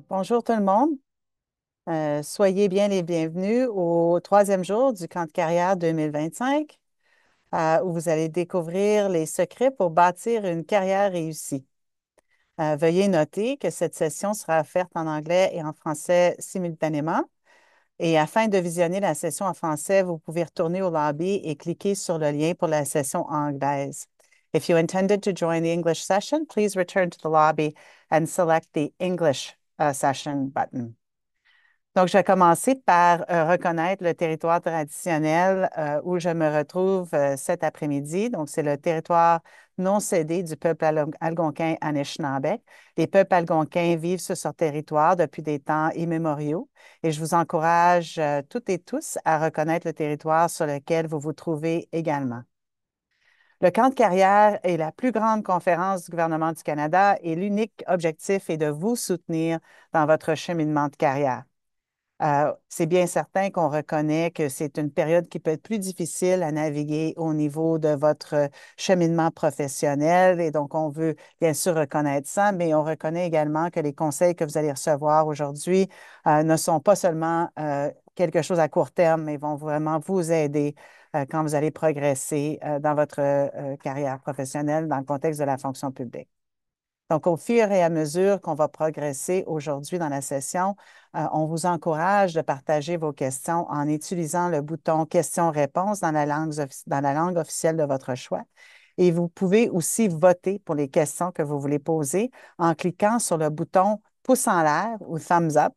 Bonjour tout le monde. Soyez bien les bienvenus au troisième jour du camp de carrière 2025, où vous allez découvrir les secrets pour bâtir une carrière réussie. Veuillez noter que cette session sera offerte en anglais et en français simultanément. Et afin de visionner la session en français, vous pouvez retourner au lobby et cliquer sur le lien pour la session anglaise. If you intended to join the English session, please return to the lobby and select the English session button. Donc, je vais commencer par reconnaître le territoire traditionnel où je me retrouve cet après-midi. Donc, c'est le territoire non cédé du peuple algonquin Anishinaabe. Les peuples algonquins vivent sur ce territoire depuis des temps immémoriaux et je vous encourage toutes et tous à reconnaître le territoire sur lequel vous vous trouvez également. Le camp de carrière est la plus grande conférence du gouvernement du Canada et l'unique objectif est de vous soutenir dans votre cheminement de carrière. C'est bien certain qu'on reconnaît que c'est une période qui peut être plus difficile à naviguer au niveau de votre cheminement professionnel et donc on veut bien sûr reconnaître ça, mais on reconnaît également que les conseils que vous allez recevoir aujourd'hui ne sont pas seulement quelque chose à court terme, mais vont vraiment vous aider quand vous allez progresser dans votre carrière professionnelle dans le contexte de la fonction publique. Donc, au fur et à mesure qu'on va progresser aujourd'hui dans la session, on vous encourage de partager vos questions en utilisant le bouton questions-réponses dans dans la langue officielle de votre choix. Et vous pouvez aussi voter pour les questions que vous voulez poser en cliquant sur le bouton pouce en l'air ou thumbs up.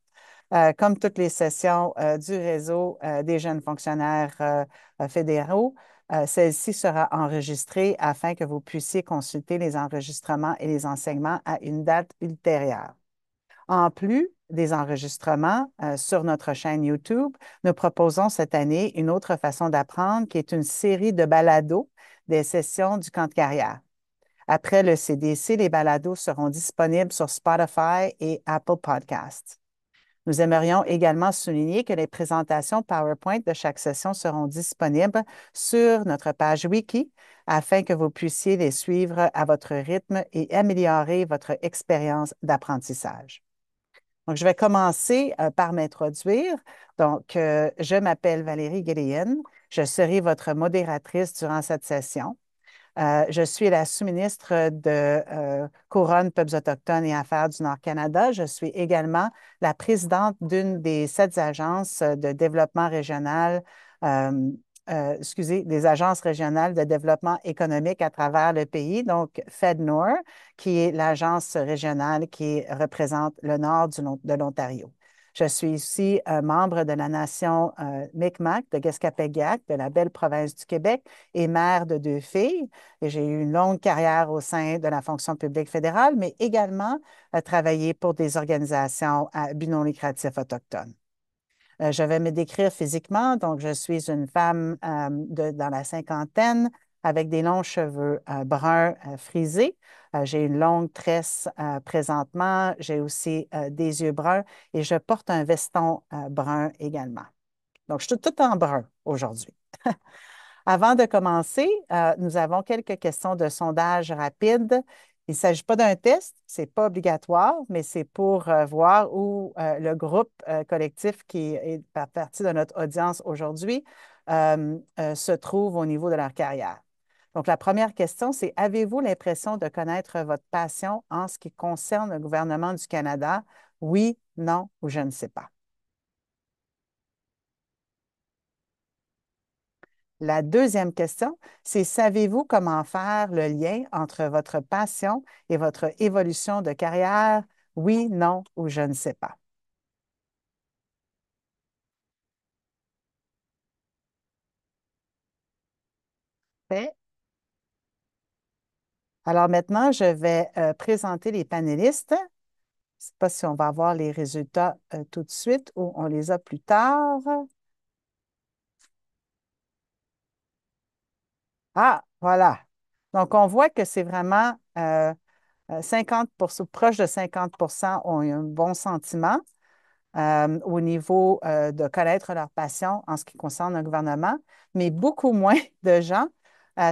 Comme toutes les sessions du réseau des jeunes fonctionnaires fédéraux, celle-ci sera enregistrée afin que vous puissiez consulter les enregistrements et les enseignements à une date ultérieure. En plus des enregistrements sur notre chaîne YouTube, nous proposons cette année une autre façon d'apprendre qui est une série de balados des sessions du camp de carrière. Après le CDC, les balados seront disponibles sur Spotify et Apple Podcasts. Nous aimerions également souligner que les présentations PowerPoint de chaque session seront disponibles sur notre page Wiki afin que vous puissiez les suivre à votre rythme et améliorer votre expérience d'apprentissage. Donc, je vais commencer par m'introduire. Donc, je m'appelle Valérie Guélienne. Je serai votre modératrice durant cette session. Je suis la sous-ministre de Couronne, Peuples autochtones et Affaires du Nord-Canada. Je suis également la présidente d'une des 7 agences de développement régional, des agences régionales de développement économique à travers le pays, donc FedNor, qui est l'agence régionale qui représente le nord de l'Ontario. Je suis aussi membre de la nation Mi'kmaq de Guescapéguac, de la belle province du Québec, et mère de 2 filles. Et j'ai eu une longue carrière au sein de la fonction publique fédérale, mais également travaillé pour des organisations à but non lucratif autochtones. Je vais me décrire physiquement. Donc, je suis une femme dans la cinquantaine avec des longs cheveux bruns frisés. J'ai une longue tresse présentement. J'ai aussi des yeux bruns et je porte un veston brun également. Donc, je suis tout en brun aujourd'hui. Avant de commencer, nous avons quelques questions de sondage rapide. Il ne s'agit pas d'un test, ce n'est pas obligatoire, mais c'est pour voir où le groupe collectif qui est partie de notre audience aujourd'hui se trouve au niveau de leur carrière. Donc, la première question, c'est avez-vous l'impression de connaître votre passion en ce qui concerne le gouvernement du Canada? Oui, non ou je ne sais pas. La deuxième question, c'est savez-vous comment faire le lien entre votre passion et votre évolution de carrière? Oui, non ou je ne sais pas. Fait. Alors maintenant, je vais présenter les panélistes. Je ne sais pas si on va avoir les résultats tout de suite ou on les a plus tard. Ah, voilà. Donc, on voit que c'est vraiment 50%, proche de 50% ont eu un bon sentiment. Au niveau de connaître leur passion en ce qui concerne le gouvernement, mais beaucoup moins de gens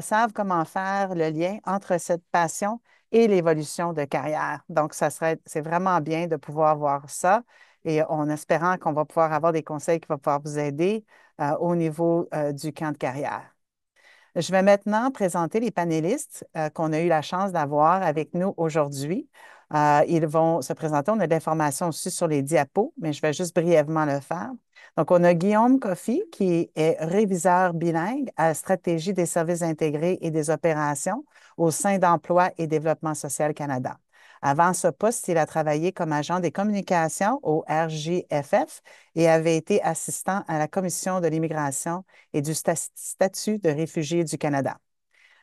savent comment faire le lien entre cette passion et l'évolution de carrière. Donc, c'est vraiment bien de pouvoir voir ça et en espérant qu'on va pouvoir avoir des conseils qui vont pouvoir vous aider au niveau du camp de carrière. Je vais maintenant présenter les panélistes qu'on a eu la chance d'avoir avec nous aujourd'hui. Ils vont se présenter. On a de l'information aussi sur les diapos, mais je vais juste brièvement le faire. Donc, on a Guillaume Coffey, qui est réviseur bilingue à stratégie des services intégrés et des opérations au sein d'Emploi et Développement social Canada. Avant ce poste, il a travaillé comme agent des communications au RJFF et avait été assistant à la Commission de l'immigration et du statut de réfugié du Canada.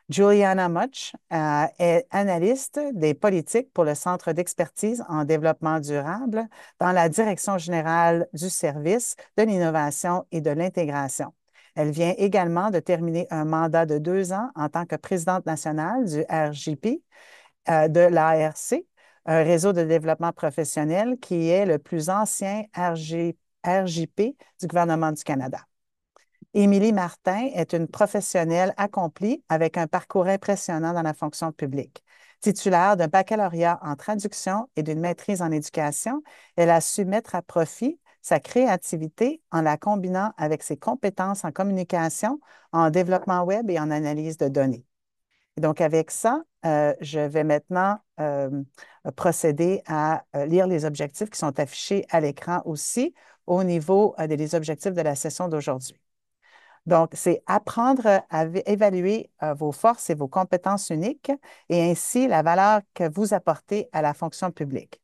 Juliana Much est analyste des politiques pour le Centre d'expertise en développement durable dans la Direction générale du service, de l'innovation et de l'intégration. Elle vient également de terminer un mandat de 2 ans en tant que présidente nationale du RJP, de l'ARC, un réseau de développement professionnel qui est le plus ancien RJP du gouvernement du Canada. Émilie Martin est une professionnelle accomplie avec un parcours impressionnant dans la fonction publique. Titulaire d'un baccalauréat en traduction et d'une maîtrise en éducation, elle a su mettre à profit sa créativité en la combinant avec ses compétences en communication, en développement web et en analyse de données. Et donc, avec ça, je vais maintenant procéder à lire les objectifs qui sont affichés à l'écran aussi au niveau des objectifs de la session d'aujourd'hui. Donc, c'est apprendre à évaluer vos forces et vos compétences uniques et ainsi la valeur que vous apportez à la fonction publique.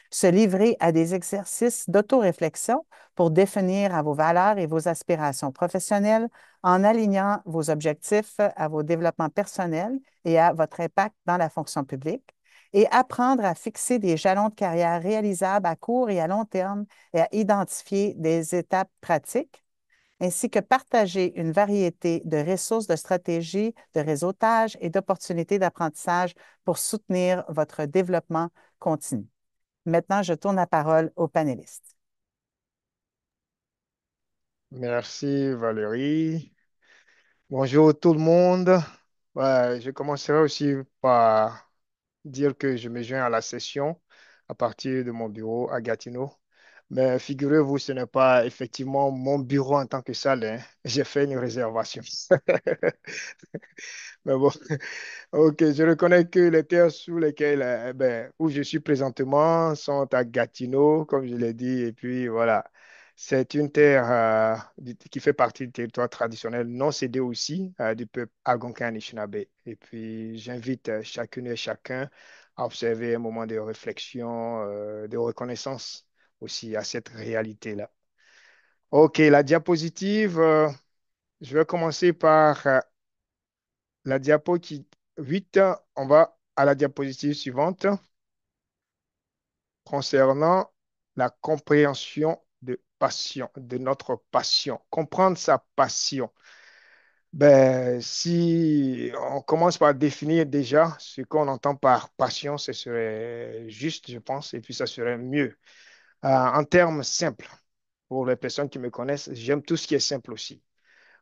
Se livrer à des exercices d'autoréflexion pour définir à vos valeurs et vos aspirations professionnelles en alignant vos objectifs à vos développements personnels et à votre impact dans la fonction publique. Et apprendre à fixer des jalons de carrière réalisables à court et à long terme et à identifier des étapes pratiques ainsi que partager une variété de ressources, de stratégies, de réseautage et d'opportunités d'apprentissage pour soutenir votre développement continu. Maintenant, je tourne la parole aux panélistes. Merci Valérie. Bonjour tout le monde. Ouais, je commencerai aussi par dire que je me joins à la session à partir de mon bureau à Gatineau. Mais figurez-vous, ce n'est pas effectivement mon bureau en tant que salle, hein. J'ai fait une réservation. Mais bon, ok, je reconnais que les terres sous lesquelles, où je suis présentement sont à Gatineau, comme je l'ai dit, et puis voilà. C'est une terre qui fait partie du territoire traditionnel non cédé aussi du peuple Algonquin Anishinaabe. Et puis, j'invite chacune et chacun à observer un moment de réflexion, de reconnaissance aussi à cette réalité-là. Ok, la diapositive, je vais commencer par la diapo qui 8. On va à la diapositive suivante concernant la compréhension de passion, de notre passion. Comprendre sa passion. Ben, si on commence par définir déjà ce qu'on entend par passion, ce serait juste, je pense, et puis ça serait mieux. En termes simples, pour les personnes qui me connaissent, j'aime tout ce qui est simple aussi.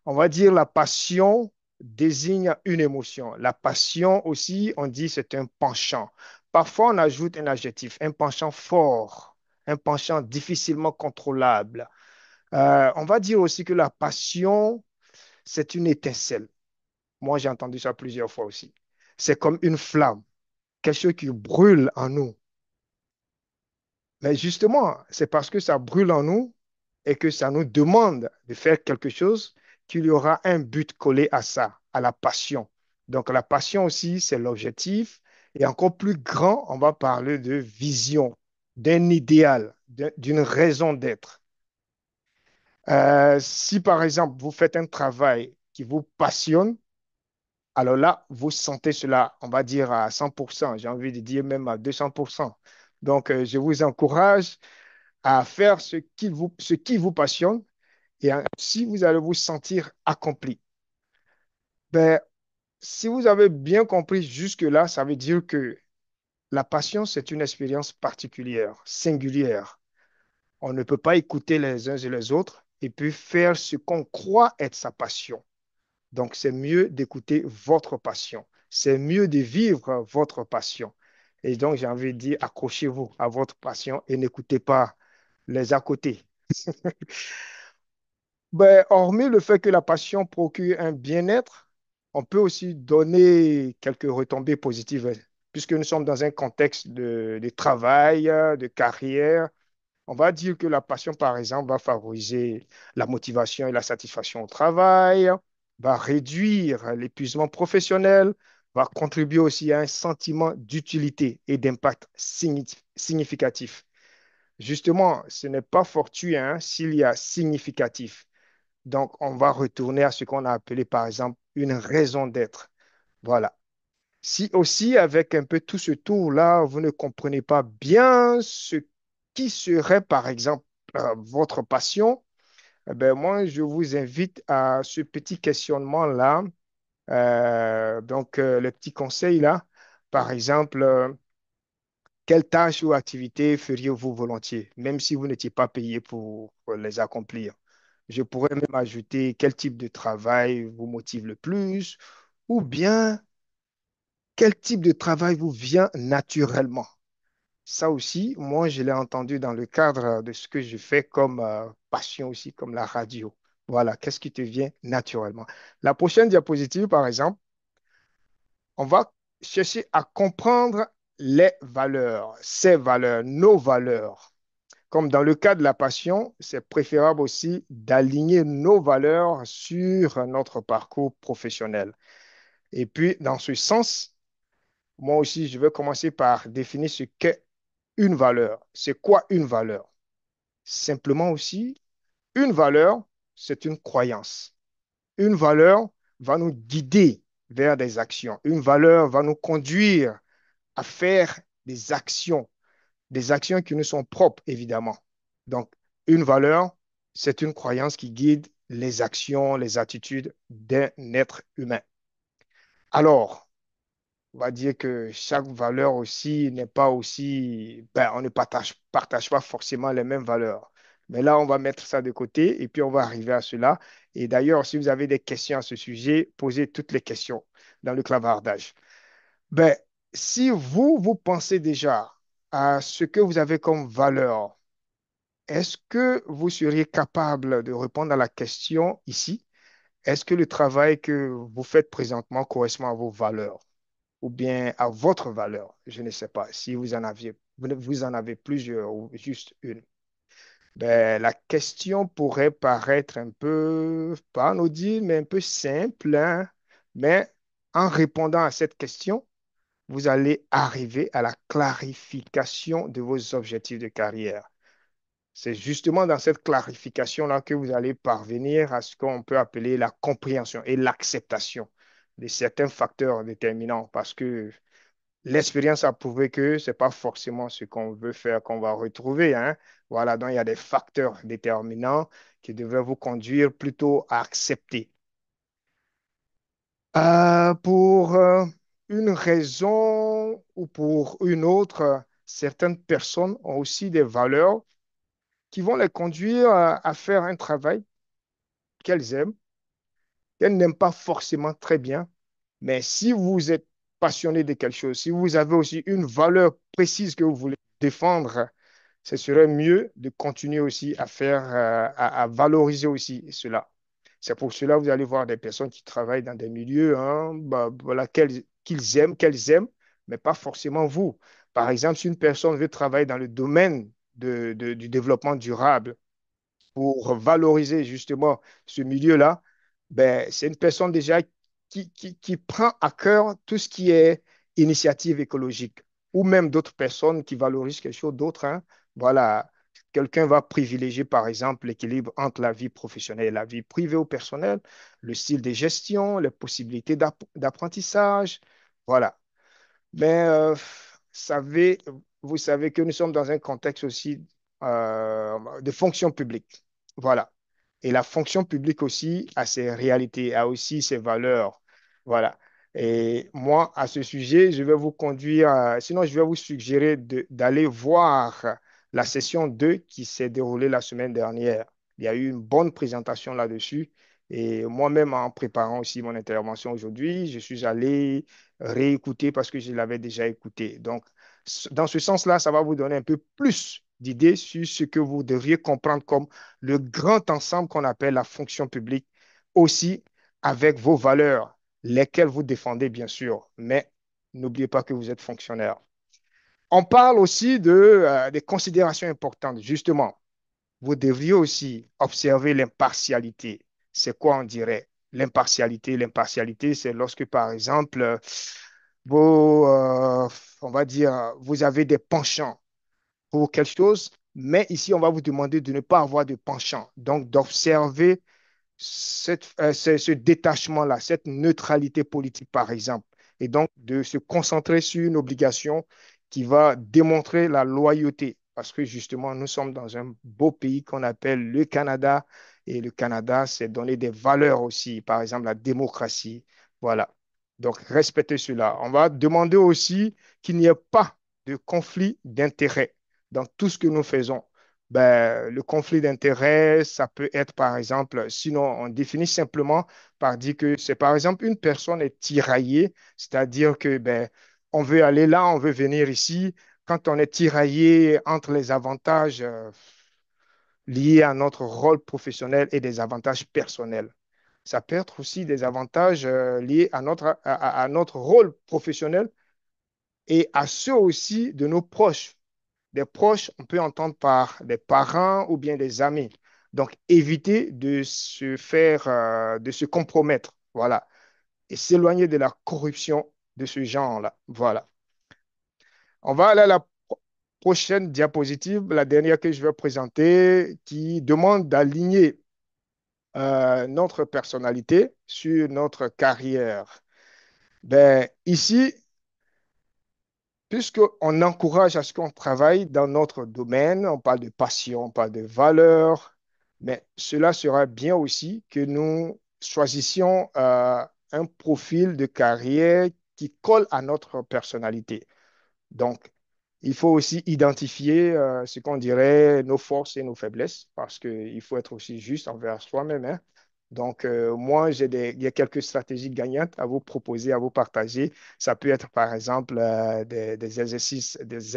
On va dire la passion désigne une émotion. La passion aussi, on dit c'est un penchant. Parfois, on ajoute un adjectif, un penchant fort, un penchant difficilement contrôlable. On va dire aussi que la passion, c'est une étincelle. Moi, j'ai entendu ça plusieurs fois aussi. C'est comme une flamme, quelque chose qui brûle en nous. Mais justement, c'est parce que ça brûle en nous et que ça nous demande de faire quelque chose qu'il y aura un but collé à ça, à la passion. Donc la passion aussi, c'est l'objectif. Et encore plus grand, on va parler de vision, d'un idéal, d'une raison d'être. Si par exemple, vous faites un travail qui vous passionne, alors là, vous sentez cela, on va dire à 100%, j'ai envie de dire même à 200%. Donc, je vous encourage à faire ce qui vous passionne et si vous allez vous sentir accompli. Ben, si vous avez bien compris jusque-là, ça veut dire que la passion, c'est une expérience particulière, singulière. On ne peut pas écouter les uns et les autres et puis faire ce qu'on croit être sa passion. Donc, c'est mieux d'écouter votre passion. c'est mieux de vivre votre passion. Et donc, j'ai envie de dire, accrochez-vous à votre passion et n'écoutez pas les à côté. Ben, hormis le fait que la passion procure un bien-être, on peut aussi donner quelques retombées positives, puisque nous sommes dans un contexte de travail, de carrière. On va dire que la passion, par exemple, va favoriser la motivation et la satisfaction au travail, va réduire l'épuisement professionnel, va contribuer aussi à un sentiment d'utilité et d'impact significatif. Justement, ce n'est pas fortuit hein, s'il y a significatif. Donc, on va retourner à ce qu'on a appelé, par exemple, une raison d'être. Voilà. Si aussi, avec un peu tout ce tour-là, vous ne comprenez pas bien ce qui serait, par exemple, votre passion, eh ben, moi, je vous invite à ce petit questionnement-là. Le petit conseil là, par exemple, quelles tâches ou activités feriez-vous volontiers, même si vous n'étiez pas payé pour les accomplir? Je pourrais même ajouter quel type de travail vous motive le plus, ou bien quel type de travail vous vient naturellement. Ça aussi, moi, je l'ai entendu dans le cadre de ce que je fais comme passion aussi, comme la radio. Voilà, qu'est-ce qui te vient naturellement. La prochaine diapositive, par exemple, on va chercher à comprendre les valeurs, ces valeurs, nos valeurs. Comme dans le cas de la passion, c'est préférable aussi d'aligner nos valeurs sur notre parcours professionnel. Et puis, dans ce sens, moi aussi, je vais commencer par définir ce qu'est une valeur. C'est quoi une valeur? Simplement aussi, une valeur, c'est une croyance. Une valeur va nous guider vers des actions. Une valeur va nous conduire à faire des actions qui nous sont propres, évidemment. Donc, une valeur, c'est une croyance qui guide les actions, les attitudes d'un être humain. Alors, on va dire que chaque valeur aussi n'est pas aussi, ben, on ne partage pas forcément les mêmes valeurs. Mais là, on va mettre ça de côté et puis on va arriver à cela. Et d'ailleurs, si vous avez des questions à ce sujet, posez toutes les questions dans le clavardage. Ben, si vous pensez déjà à ce que vous avez comme valeur, est-ce que vous seriez capable de répondre à la question ici? Est-ce que le travail que vous faites présentement correspond à vos valeurs ou bien à votre valeur? Je ne sais pas si vous en avez plusieurs ou juste une. Ben, la question pourrait paraître un peu, pas anodine, mais un peu simple, hein. Mais en répondant à cette question, vous allez arriver à la clarification de vos objectifs de carrière. C'est justement dans cette clarification-là que vous allez parvenir à ce qu'on peut appeler la compréhension et l'acceptation de certains facteurs déterminants parce que l'expérience a prouvé que ce n'est pas forcément ce qu'on veut faire qu'on va retrouver, hein. Voilà, donc il y a des facteurs déterminants qui devraient vous conduire plutôt à accepter. Pour une raison ou pour une autre, certaines personnes ont aussi des valeurs qui vont les conduire à faire un travail qu'elles aiment, qu'elles n'aiment pas forcément très bien. Mais si vous êtes passionné de quelque chose, si vous avez aussi une valeur précise que vous voulez défendre, ce serait mieux de continuer aussi à faire, à valoriser aussi cela. C'est pour cela que vous allez voir des personnes qui travaillent dans des milieux hein, bah, voilà, qu'elles aiment, mais pas forcément vous. Par exemple, si une personne veut travailler dans le domaine du développement durable, pour valoriser justement ce milieu-là, ben, c'est une personne déjà qui prend à cœur tout ce qui est initiative écologique ou même d'autres personnes qui valorisent quelque chose d'autre. Hein. Voilà, quelqu'un va privilégier par exemple l'équilibre entre la vie professionnelle et la vie privée ou personnelle, le style de gestion, les possibilités d'apprentissage. Voilà. Mais vous savez que nous sommes dans un contexte aussi de fonction publique. Voilà. Et la fonction publique aussi a ses réalités, a aussi ses valeurs. Voilà. Et moi, à ce sujet, je vais vous conduire, sinon je vais vous suggérer d'aller voir la session 2 qui s'est déroulée la semaine dernière. Il y a eu une bonne présentation là-dessus Et moi-même, en préparant aussi mon intervention aujourd'hui, je suis allé réécouter parce que je l'avais déjà écouté. Donc, dans ce sens-là, ça va vous donner un peu plus d'idées sur ce que vous devriez comprendre comme le grand ensemble qu'on appelle la fonction publique, aussi avec vos valeurs, lesquelles vous défendez, bien sûr. Mais n'oubliez pas que vous êtes fonctionnaire. On parle aussi des considérations importantes, justement. Vous devriez aussi observer l'impartialité. C'est quoi, on dirait? L'impartialité. L'impartialité, c'est lorsque, par exemple, vous, on va dire, vous avez des penchants pour quelque chose, mais ici, on va vous demander de ne pas avoir de penchant. Donc, d'observer ce détachement-là, cette neutralité politique, par exemple, et donc de se concentrer sur une obligation qui va démontrer la loyauté, parce que justement, nous sommes dans un beau pays qu'on appelle le Canada, et le Canada, c'est donner des valeurs aussi, par exemple la démocratie. Voilà. Donc, respectez cela. On va demander aussi qu'il n'y ait pas de conflit d'intérêts dans tout ce que nous faisons. Ben, le conflit d'intérêts, ça peut être, par exemple, sinon on définit simplement par dire que c'est, par exemple, une personne est tiraillée, c'est-à-dire que ben, on veut aller là, on veut venir ici. Quand on est tiraillé entre les avantages liés à notre rôle professionnel et des avantages personnels. Ça peut être aussi des avantages liés à à notre rôle professionnel et à ceux aussi de nos proches. Des proches, on peut entendre par des parents ou bien des amis. Donc, éviter de se faire, de se compromettre. Voilà. Et s'éloigner de la corruption de ce genre-là. Voilà. On va aller à la prochaine diapositive, la dernière que je vais présenter, qui demande d'aligner notre personnalité sur notre carrière. Ben, ici, puisqu'on encourage à ce qu'on travaille dans notre domaine, on parle de passion, on parle de valeur, mais cela sera bien aussi que nous choisissions un profil de carrière qui colle à notre personnalité. Donc, il faut aussi identifier ce qu'on dirait nos forces et nos faiblesses, parce qu'il faut être aussi juste envers soi-même, hein. Donc, moi, il y a quelques stratégies gagnantes à vous proposer, à vous partager. Ça peut être, par exemple, des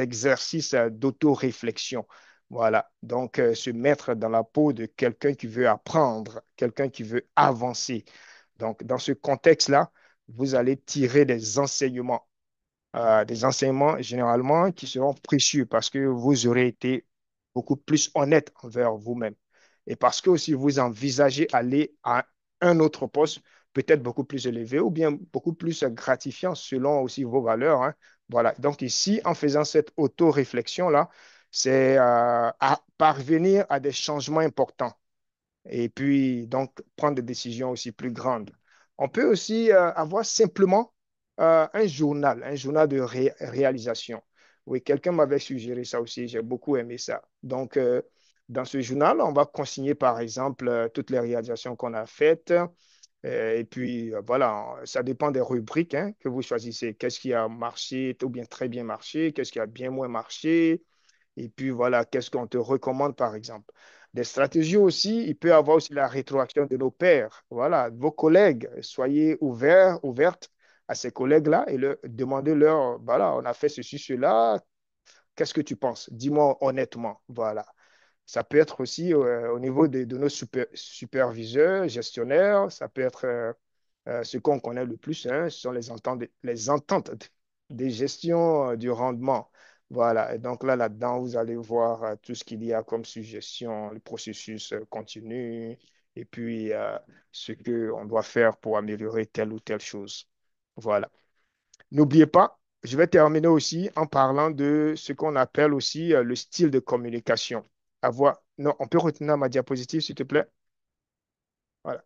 exercices d'auto-réflexion. Voilà. Donc, se mettre dans la peau de quelqu'un qui veut apprendre, quelqu'un qui veut avancer. Donc, dans ce contexte-là, vous allez tirer des enseignements généralement qui seront précieux parce que vous aurez été beaucoup plus honnête envers vous-même. Et parce que aussi vous envisagez aller à un autre poste, peut-être beaucoup plus élevé ou bien beaucoup plus gratifiant selon aussi vos valeurs, hein. Voilà. Donc ici, en faisant cette auto-réflexion-là, c'est à parvenir à des changements importants et puis donc prendre des décisions aussi plus grandes. On peut aussi avoir simplement un journal de réalisation. Oui, quelqu'un m'avait suggéré ça aussi, j'ai beaucoup aimé ça. Donc, dans ce journal, on va consigner par exemple toutes les réalisations qu'on a faites. Et puis, voilà, ça dépend des rubriques hein, que vous choisissez. Qu'est-ce qui a marché ou bien très bien marché, qu'est-ce qui a bien moins marché, et puis voilà, qu'est-ce qu'on te recommande, par exemple. Des stratégies aussi, il peut y avoir aussi la rétroaction de nos pairs. Voilà, vos collègues, soyez ouverts, ouvertes à ces collègues-là et demandez-leur, voilà, on a fait ceci, cela, qu'est-ce que tu penses? Dis-moi honnêtement. Voilà. Ça peut être aussi au niveau de nos superviseurs, gestionnaires, ça peut être ce qu'on connaît le plus, hein, ce sont les ententes des gestions du rendement. Voilà. Et donc là, là-dedans, vous allez voir tout ce qu'il y a comme suggestion, le processus continu, et puis ce qu'on doit faire pour améliorer telle ou telle chose. Voilà. N'oubliez pas, je vais terminer aussi en parlant de ce qu'on appelle aussi le style de communication. Non, on peut retenir ma diapositive, s'il te plaît. Voilà.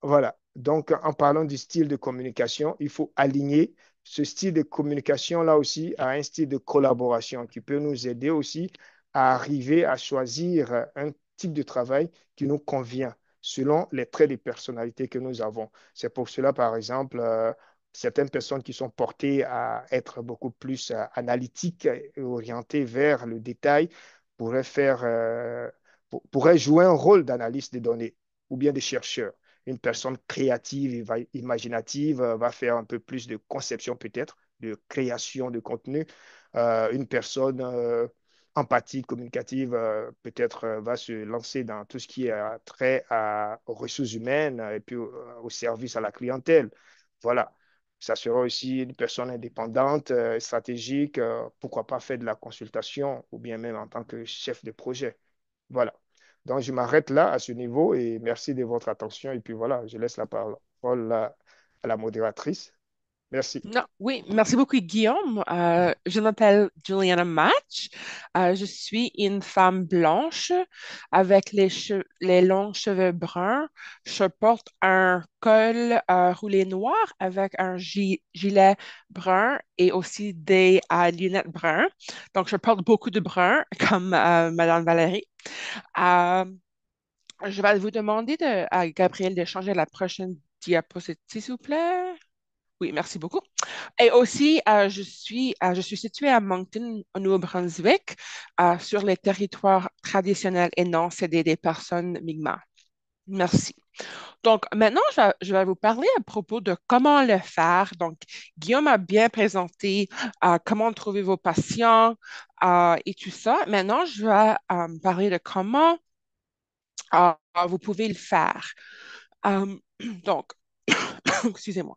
Voilà. Donc, en parlant du style de communication, il faut aligner ce style de communication-là aussi à un style de collaboration qui peut nous aider aussi à arriver à choisir un type de travail qui nous convient selon les traits de personnalité que nous avons. C'est pour cela, par exemple, certaines personnes qui sont portées à être beaucoup plus analytiques et orientées vers le détail pourraient pourraient jouer un rôle d'analyste des données ou bien des chercheurs. Une personne créative, imaginative, va faire un peu plus de conception peut-être, de création de contenu. Une personne empathique, communicative, peut-être va se lancer dans tout ce qui est trait aux ressources humaines et puis au service à la clientèle. Voilà. Ça sera aussi une personne indépendante, stratégique, pourquoi pas faire de la consultation ou bien même en tant que chef de projet. Voilà. Donc, je m'arrête là à ce niveau et merci de votre attention. Et puis voilà, je laisse la parole à la modératrice. Merci. Non, oui, merci beaucoup, Guillaume. Je m'appelle Juliana Match. Je suis une femme blanche avec les longs cheveux bruns. Je porte un col roulé noir avec un gilet brun et aussi des lunettes bruns. Donc, je porte beaucoup de brun, comme Madame Valérie. Euh, je vais vous demander à Gabriel de changer la prochaine diapositive, s'il vous plaît. Oui, merci beaucoup. Et aussi, je suis située à Moncton, au Nouveau-Brunswick, sur les territoires traditionnels et non cédés des personnes Mi'kmaq. Merci. Donc, maintenant, je vais vous parler à propos de comment le faire. Donc, Guillaume a bien présenté comment trouver vos patients et tout ça. Maintenant, je vais parler de comment euh, vous pouvez le faire. Euh, donc, excusez-moi.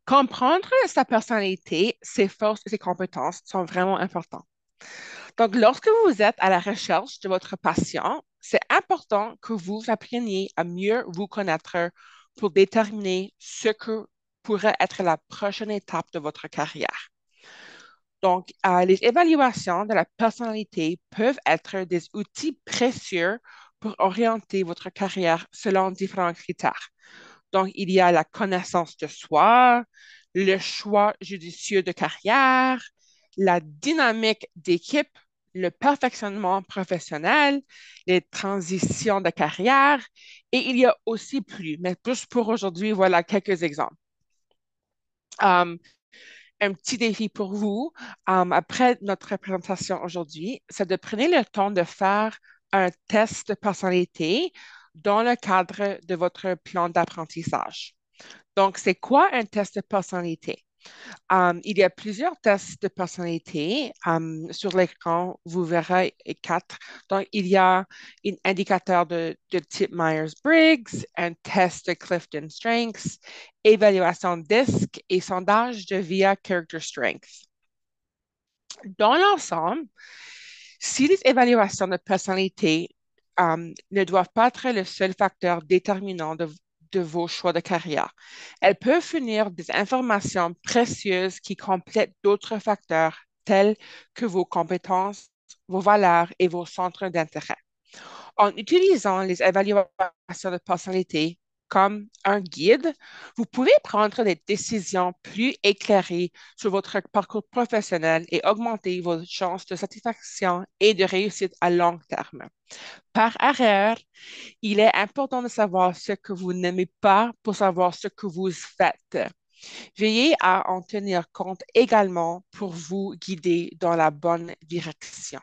Comprendre sa personnalité, ses forces et ses compétences sont vraiment importants. Donc, lorsque vous êtes à la recherche de votre patient, c'est important que vous appreniez à mieux vous connaître pour déterminer ce que pourrait être la prochaine étape de votre carrière. Donc, les évaluations de la personnalité peuvent être des outils précieux pour orienter votre carrière selon différents critères. Donc, il y a la connaissance de soi, le choix judicieux de carrière, la dynamique d'équipe, le perfectionnement professionnel, les transitions de carrière, et il y a aussi plus, mais plus pour aujourd'hui, voilà quelques exemples. Um, un petit défi pour vous, après notre présentation aujourd'hui, c'est de prendre le temps de faire un test de personnalité dans le cadre de votre plan d'apprentissage. Donc, c'est quoi un test de personnalité? Il y a plusieurs tests de personnalité. Sur l'écran, vous verrez quatre. Donc, il y a un indicateur de type Myers-Briggs, un test de Clifton Strengths, évaluation DISC et sondage de VIA Character Strengths. Dans l'ensemble, si les évaluations de personnalité ne doivent pas être le seul facteur déterminant de vos choix de carrière, elles peuvent fournir des informations précieuses qui complètent d'autres facteurs tels que vos compétences, vos valeurs et vos centres d'intérêt. En utilisant les évaluations de personnalité comme un guide, vous pouvez prendre des décisions plus éclairées sur votre parcours professionnel et augmenter vos chances de satisfaction et de réussite à long terme. Par ailleurs, il est important de savoir ce que vous n'aimez pas pour savoir ce que vous faites. Veillez à en tenir compte également pour vous guider dans la bonne direction.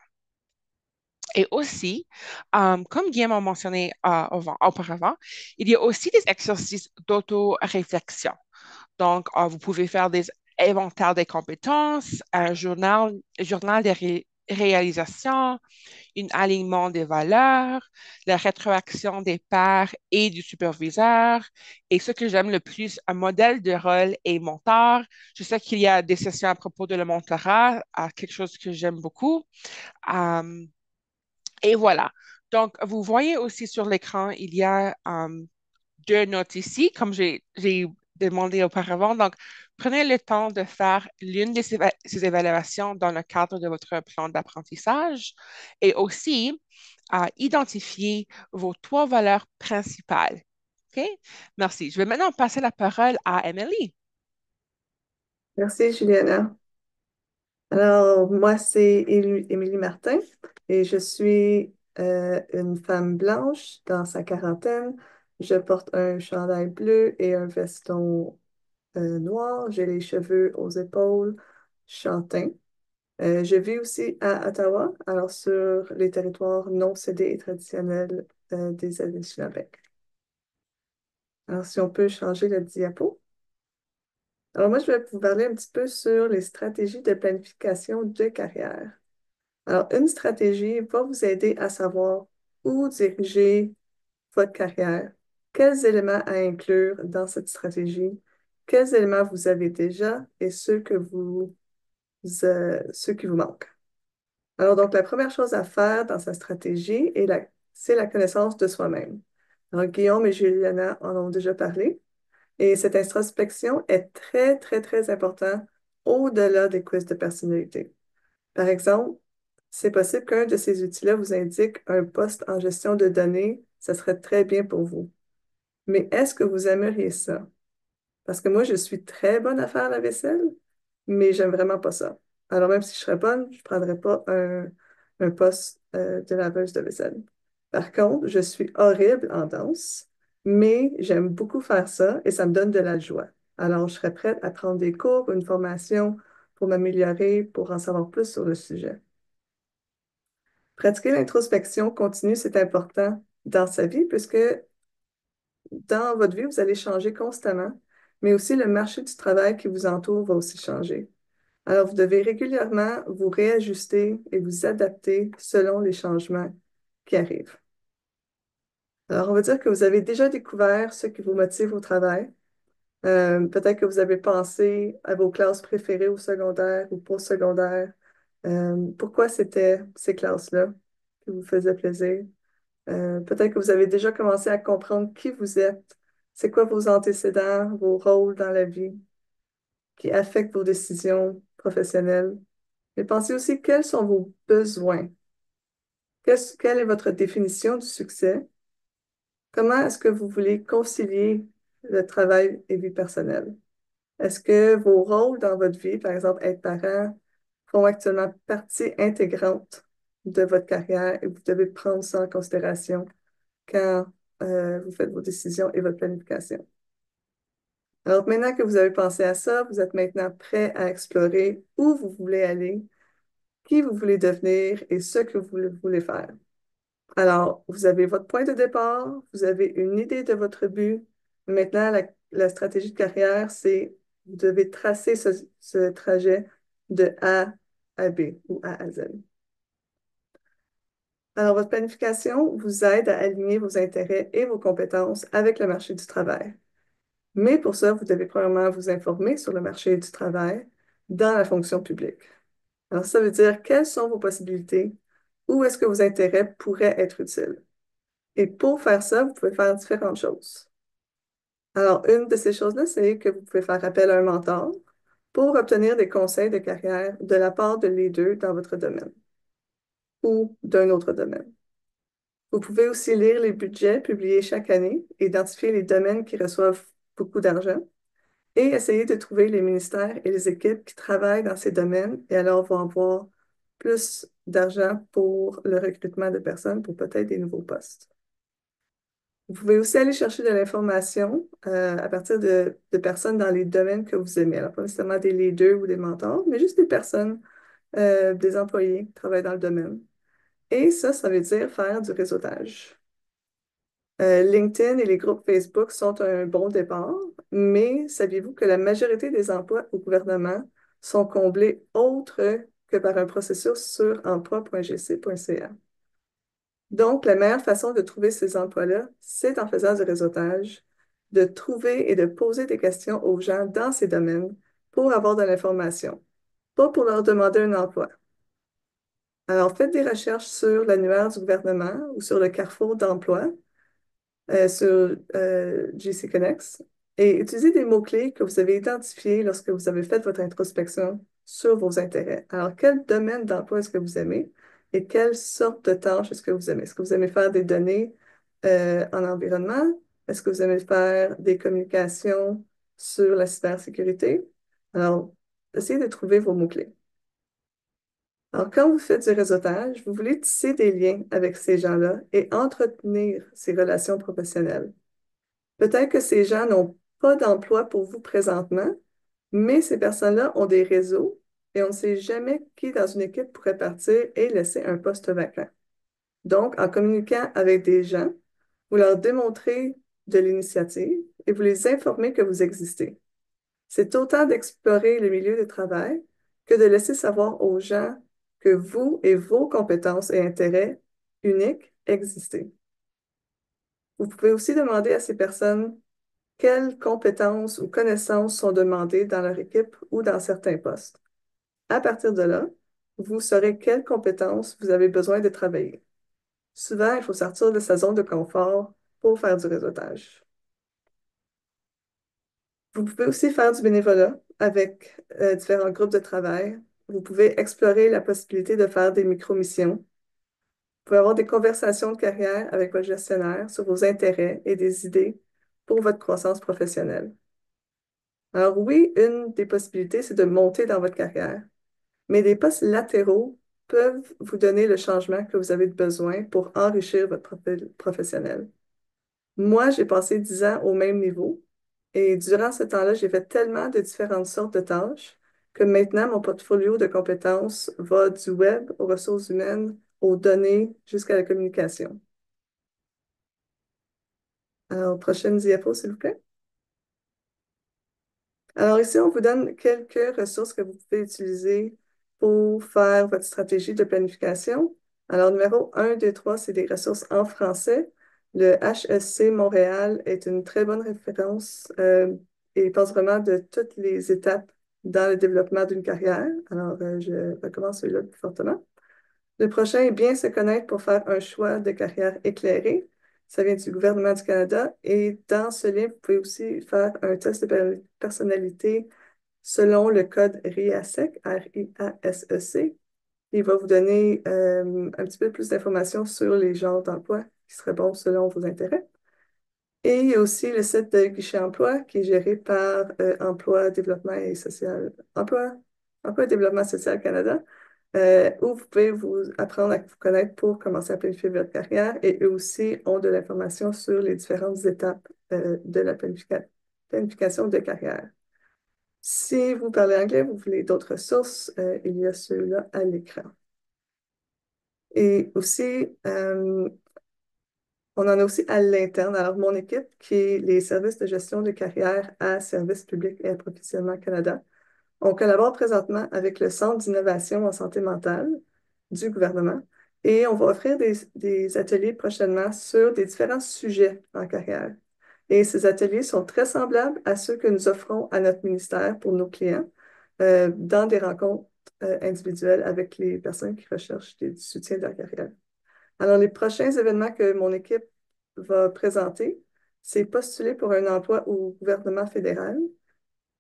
Et aussi, comme Guillaume a mentionné auparavant, il y a aussi des exercices d'auto-réflexion. Donc, vous pouvez faire des inventaires des compétences, un journal de réalisation, un alignement des valeurs, la rétroaction des pairs et du superviseur. Et ce que j'aime le plus, un modèle de rôle et mentor. Je sais qu'il y a des sessions à propos de le mentorat, quelque chose que j'aime beaucoup. Euh, et voilà. Donc, vous voyez aussi sur l'écran, il y a deux notes ici, comme j'ai demandé auparavant. Donc, prenez le temps de faire l'une de ces évaluations dans le cadre de votre plan d'apprentissage et aussi identifier vos trois valeurs principales. OK? Merci. Je vais maintenant passer la parole à Emily. Merci, Juliana. Alors, moi, c'est Émilie Martin et je suis une femme blanche dans sa quarantaine. Je porte un chandail bleu et un veston noir. J'ai les cheveux aux épaules châtains. Je vis aussi à Ottawa, alors sur les territoires non cédés et traditionnels des Anishinaabe. Alors, si on peut changer le diapo. Alors, moi, je vais vous parler un petit peu sur les stratégies de planification de carrière. Alors, une stratégie va vous aider à savoir où diriger votre carrière, quels éléments à inclure dans cette stratégie, quels éléments vous avez déjà et ceux qui vous manquent. Alors, donc, la première chose à faire dans sa stratégie c'est la connaissance de soi-même. Alors, Guillaume et Juliana en ont déjà parlé. Et cette introspection est très, très, très importante au-delà des quiz de personnalité. Par exemple, c'est possible qu'un de ces outils-là vous indique un poste en gestion de données, ça serait très bien pour vous. Mais est-ce que vous aimeriez ça? Parce que moi, je suis très bonne à faire la vaisselle, mais j'aime vraiment pas ça. Alors même si je serais bonne, je ne prendrais pas un poste de laveuse de vaisselle. Par contre, je suis horrible en danse, mais j'aime beaucoup faire ça et ça me donne de la joie. Alors, je serais prête à prendre des cours, une formation pour m'améliorer, pour en savoir plus sur le sujet. Pratiquer l'introspection continue, c'est important dans sa vie puisque dans votre vie, vous allez changer constamment, mais aussi le marché du travail qui vous entoure va aussi changer. Alors, vous devez régulièrement vous réajuster et vous adapter selon les changements qui arrivent. Alors, on va dire que vous avez déjà découvert ce qui vous motive au travail. Peut-être que vous avez pensé à vos classes préférées au secondaire ou post-secondaire. Pourquoi c'était ces classes-là qui vous faisaient plaisir? Peut-être que vous avez déjà commencé à comprendre qui vous êtes, c'est quoi vos antécédents, vos rôles dans la vie qui affectent vos décisions professionnelles. Mais pensez aussi quels sont vos besoins. Quelle est votre définition du succès? Comment est-ce que vous voulez concilier le travail et vie personnelle? Est-ce que vos rôles dans votre vie, par exemple être parent, font actuellement partie intégrante de votre carrière et vous devez prendre ça en considération quand vous faites vos décisions et votre planification? Alors maintenant que vous avez pensé à ça, vous êtes maintenant prêt à explorer où vous voulez aller, qui vous voulez devenir et ce que vous voulez faire. Alors, vous avez votre point de départ, vous avez une idée de votre but. Maintenant, la stratégie de carrière, c'est vous devez tracer ce trajet de A à B ou A à Z. Alors, votre planification vous aide à aligner vos intérêts et vos compétences avec le marché du travail. Mais pour ça, vous devez premièrement vous informer sur le marché du travail dans la fonction publique. Alors, ça veut dire quelles sont vos possibilités, où est-ce que vos intérêts pourraient être utiles. Et pour faire ça, vous pouvez faire différentes choses. Alors, une de ces choses-là, c'est que vous pouvez faire appel à un mentor pour obtenir des conseils de carrière de la part de les deux dans votre domaine ou d'un autre domaine. Vous pouvez aussi lire les budgets publiés chaque année, identifier les domaines qui reçoivent beaucoup d'argent et essayer de trouver les ministères et les équipes qui travaillent dans ces domaines et alors vont avoir plus d'argent pour le recrutement de personnes pour peut-être des nouveaux postes. Vous pouvez aussi aller chercher de l'information à partir de personnes dans les domaines que vous aimez. Alors, pas nécessairement des leaders ou des mentors, mais juste des personnes, des employés qui travaillent dans le domaine. Et ça veut dire faire du réseautage. LinkedIn et les groupes Facebook sont un bon départ, mais saviez-vous que la majorité des emplois au gouvernement sont comblés autre que par un processus sur emploi.gc.ca? Donc, la meilleure façon de trouver ces emplois-là, c'est en faisant du réseautage, de trouver et de poser des questions aux gens dans ces domaines pour avoir de l'information, pas pour leur demander un emploi. Alors, faites des recherches sur l'annuaire du gouvernement ou sur le carrefour d'emploi sur GC Connects et utilisez des mots-clés que vous avez identifiés lorsque vous avez fait votre introspection sur vos intérêts. Alors, quel domaine d'emploi est-ce que vous aimez et quelle sorte de tâches est-ce que vous aimez? Est-ce que vous aimez faire des données en environnement? Est-ce que vous aimez faire des communications sur la cybersécurité? Alors, essayez de trouver vos mots-clés. Alors, quand vous faites du réseautage, vous voulez tisser des liens avec ces gens-là et entretenir ces relations professionnelles. Peut-être que ces gens n'ont pas d'emploi pour vous présentement, mais ces personnes-là ont des réseaux et on ne sait jamais qui dans une équipe pourrait partir et laisser un poste vacant. Donc, en communiquant avec des gens, vous leur démontrez de l'initiative et vous les informez que vous existez. C'est autant d'explorer le milieu de travail que de laisser savoir aux gens que vous et vos compétences et intérêts uniques existez. Vous pouvez aussi demander à ces personnes quelles compétences ou connaissances sont demandées dans leur équipe ou dans certains postes. À partir de là, vous saurez quelles compétences vous avez besoin de travailler. Souvent, il faut sortir de sa zone de confort pour faire du réseautage. Vous pouvez aussi faire du bénévolat avec différents groupes de travail. Vous pouvez explorer la possibilité de faire des micro-missions. Vous pouvez avoir des conversations de carrière avec votre gestionnaire sur vos intérêts et des idées pour votre croissance professionnelle. Alors oui, une des possibilités, c'est de monter dans votre carrière, mais des postes latéraux peuvent vous donner le changement que vous avez besoin pour enrichir votre professionnel. Moi, j'ai passé 10 ans au même niveau et durant ce temps-là, j'ai fait tellement de différentes sortes de tâches que maintenant, mon portfolio de compétences va du web aux ressources humaines, aux données jusqu'à la communication. Alors, prochaine diapo, s'il vous plaît. Alors ici, on vous donne quelques ressources que vous pouvez utiliser pour faire votre stratégie de planification. Alors, numéro 1, 2, 3, c'est des ressources en français. Le HEC Montréal est une très bonne référence et passe vraiment de toutes les étapes dans le développement d'une carrière. Alors, je recommande celui-là plus fortement. Le prochain est bien se connaître pour faire un choix de carrière éclairé. Ça vient du gouvernement du Canada. Et dans ce livre, vous pouvez aussi faire un test de personnalité selon le code RIASEC, R-I-A-S-E-C. Il va vous donner un petit peu plus d'informations sur les genres d'emploi qui seraient bons selon vos intérêts. Et il y a aussi le site de Guichet Emploi qui est géré par Emploi, Développement et Social, Emploi et Développement Social Canada, où vous pouvez vous apprendre à vous connaître pour commencer à planifier votre carrière. Et eux aussi ont de l'information sur les différentes étapes de la planification de carrière. Si vous parlez anglais, vous voulez d'autres ressources, il y a ceux-là à l'écran. Et aussi, on en a aussi à l'interne. Alors, mon équipe, qui est les services de gestion de carrière à Services publics et approvisionnement Canada, on collabore présentement avec le Centre d'innovation en santé mentale du gouvernement et on va offrir des ateliers prochainement sur des différents sujets en carrière. Et ces ateliers sont très semblables à ceux que nous offrons à notre ministère pour nos clients dans des rencontres individuelles avec les personnes qui recherchent du soutien de la carrière. Alors, les prochains événements que mon équipe va présenter, c'est postuler pour un emploi au gouvernement fédéral,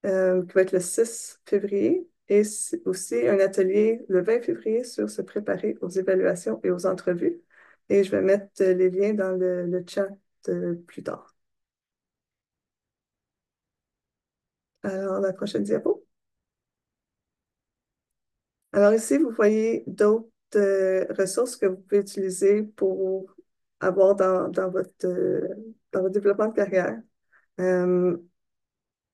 qui va être le 6 février, et aussi un atelier le 20 février sur se préparer aux évaluations et aux entrevues. Et je vais mettre les liens dans le chat plus tard. Alors, la prochaine diapo. Alors ici, vous voyez d'autres ressources que vous pouvez utiliser pour avoir dans votre développement de carrière. Euh,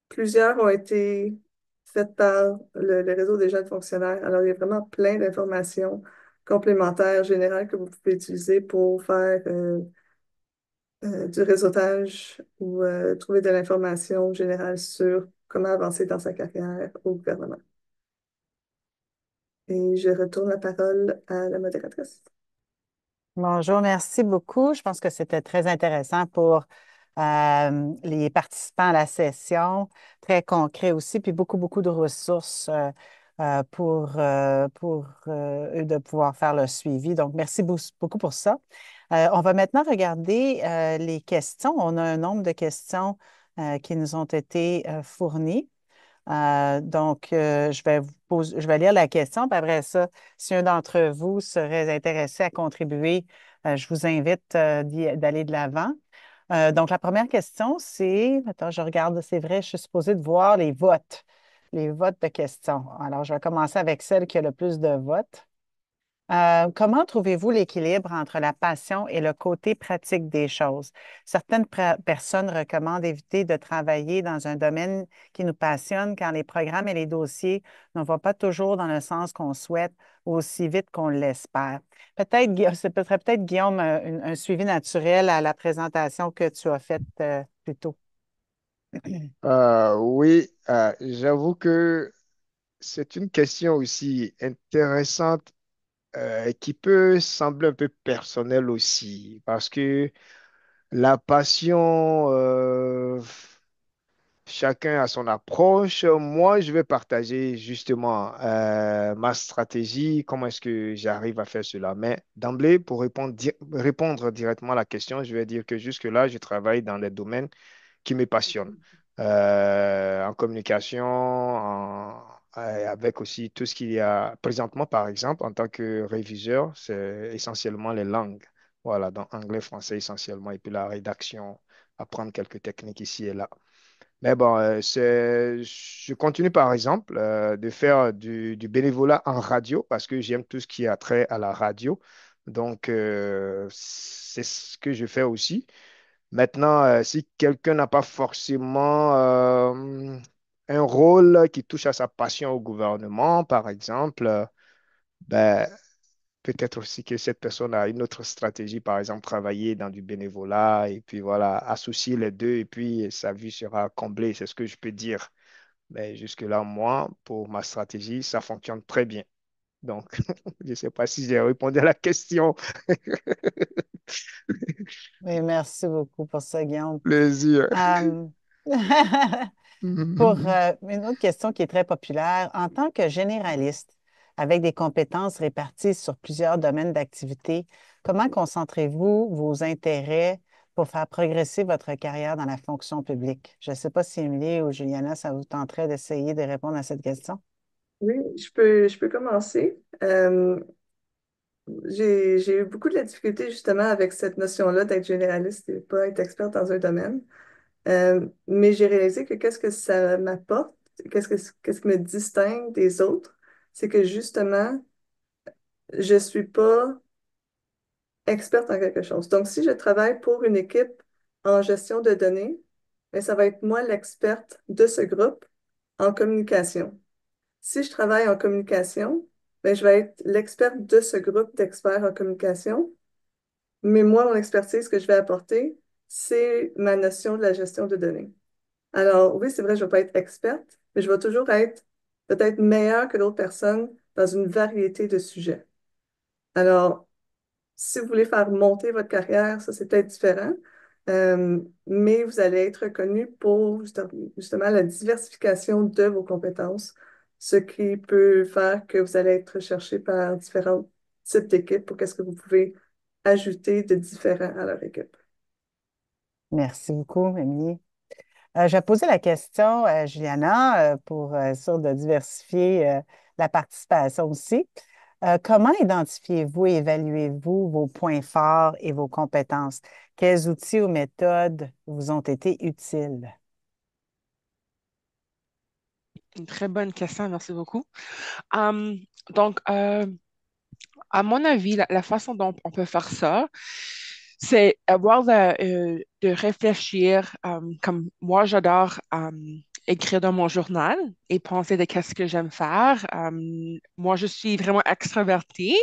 Plusieurs ont été faites par le réseau des jeunes fonctionnaires. Alors, il y a vraiment plein d'informations complémentaires générales que vous pouvez utiliser pour faire du réseautage ou trouver de l'information générale sur comment avancer dans sa carrière au gouvernement. Et je retourne la parole à la modératrice. Bonjour, merci beaucoup. Je pense que c'était très intéressant pour les participants à la session, très concret aussi, puis beaucoup, beaucoup de ressources pour eux de pouvoir faire le suivi. Donc, merci beaucoup pour ça. On va maintenant regarder les questions. On a un nombre de questions qui nous ont été fournies. Je vais lire la question, puis après ça, si un d'entre vous serait intéressé à contribuer, je vous invite d'aller de l'avant. Donc, la première question, c'est, attends, je regarde, c'est vrai, je suis supposée de voir les votes de questions. Alors, je vais commencer avec celle qui a le plus de votes. Comment trouvez-vous l'équilibre entre la passion et le côté pratique des choses? Certaines personnes recommandent d'éviter de travailler dans un domaine qui nous passionne quand les programmes et les dossiers ne vont pas toujours dans le sens qu'on souhaite ou aussi vite qu'on l'espère. Peut-être, ce serait peut-être, Guillaume, un suivi naturel à la présentation que tu as faite plus tôt. Oui, j'avoue que c'est une question aussi intéressante qui peut sembler un peu personnelle aussi, parce que la passion, chacun a son approche. Moi, je vais partager justement ma stratégie, comment est-ce que j'arrive à faire cela. Mais d'emblée, pour répondre directement à la question, je vais dire que jusque-là, je travaille dans les domaines qui me passionnent. En communication, avec aussi tout ce qu'il y a présentement, par exemple, en tant que réviseur, c'est essentiellement les langues. Voilà, donc anglais, français essentiellement, et puis la rédaction, apprendre quelques techniques ici et là. Mais bon, je continue par exemple de faire du bénévolat en radio parce que j'aime tout ce qui a trait à la radio. Donc, c'est ce que je fais aussi. Maintenant, si quelqu'un n'a pas forcément un rôle qui touche à sa passion au gouvernement, par exemple, ben, peut-être aussi que cette personne a une autre stratégie, par exemple, travailler dans du bénévolat et puis voilà, associer les deux et puis sa vie sera comblée, c'est ce que je peux dire. Mais jusque-là, moi, pour ma stratégie, ça fonctionne très bien. Donc, je ne sais pas si j'ai répondu à la question. Oui, merci beaucoup pour ça, Guillaume. Plaisir. Euh, Pour une autre question qui est très populaire, en tant que généraliste, avec des compétences réparties sur plusieurs domaines d'activité, comment concentrez-vous vos intérêts pour faire progresser votre carrière dans la fonction publique? Je ne sais pas si Émilie ou Juliana, ça vous tenterait d'essayer de répondre à cette question. Oui, je peux commencer. J'ai eu beaucoup de la difficulté justement avec cette notion-là d'être généraliste et pas être experte dans un domaine. Mais j'ai réalisé que qu'est-ce que ça m'apporte, qu'est-ce qui me distingue des autres, c'est que justement, je suis pas experte en quelque chose. Donc, si je travaille pour une équipe en gestion de données, ben, ça va être moi l'experte de ce groupe en communication. Si je travaille en communication, ben, je vais être l'experte de ce groupe d'experts en communication. Mais moi, mon expertise que je vais apporter, c'est ma notion de la gestion de données. Alors, oui, c'est vrai, je ne vais pas être experte, mais je vais toujours être peut-être meilleure que d'autres personnes dans une variété de sujets. Alors, si vous voulez faire monter votre carrière, ça, c'est peut-être différent, mais vous allez être reconnu pour justement la diversification de vos compétences, ce qui peut faire que vous allez être recherché par différents types d'équipes pour qu'est-ce que vous pouvez ajouter de différent à leur équipe. Merci beaucoup, Émilie. Je vais poser la question à Juliana pour sûr de diversifier la participation aussi. Comment identifiez-vous et évaluez-vous vos points forts et vos compétences? Quels outils ou méthodes vous ont été utiles? Une très bonne question, merci beaucoup. Hum, donc, à mon avis, la façon dont on peut faire ça, c'est avoir de réfléchir, comme moi, j'adore écrire dans mon journal et penser de qu'est-ce que j'aime faire. Moi, je suis vraiment extravertie,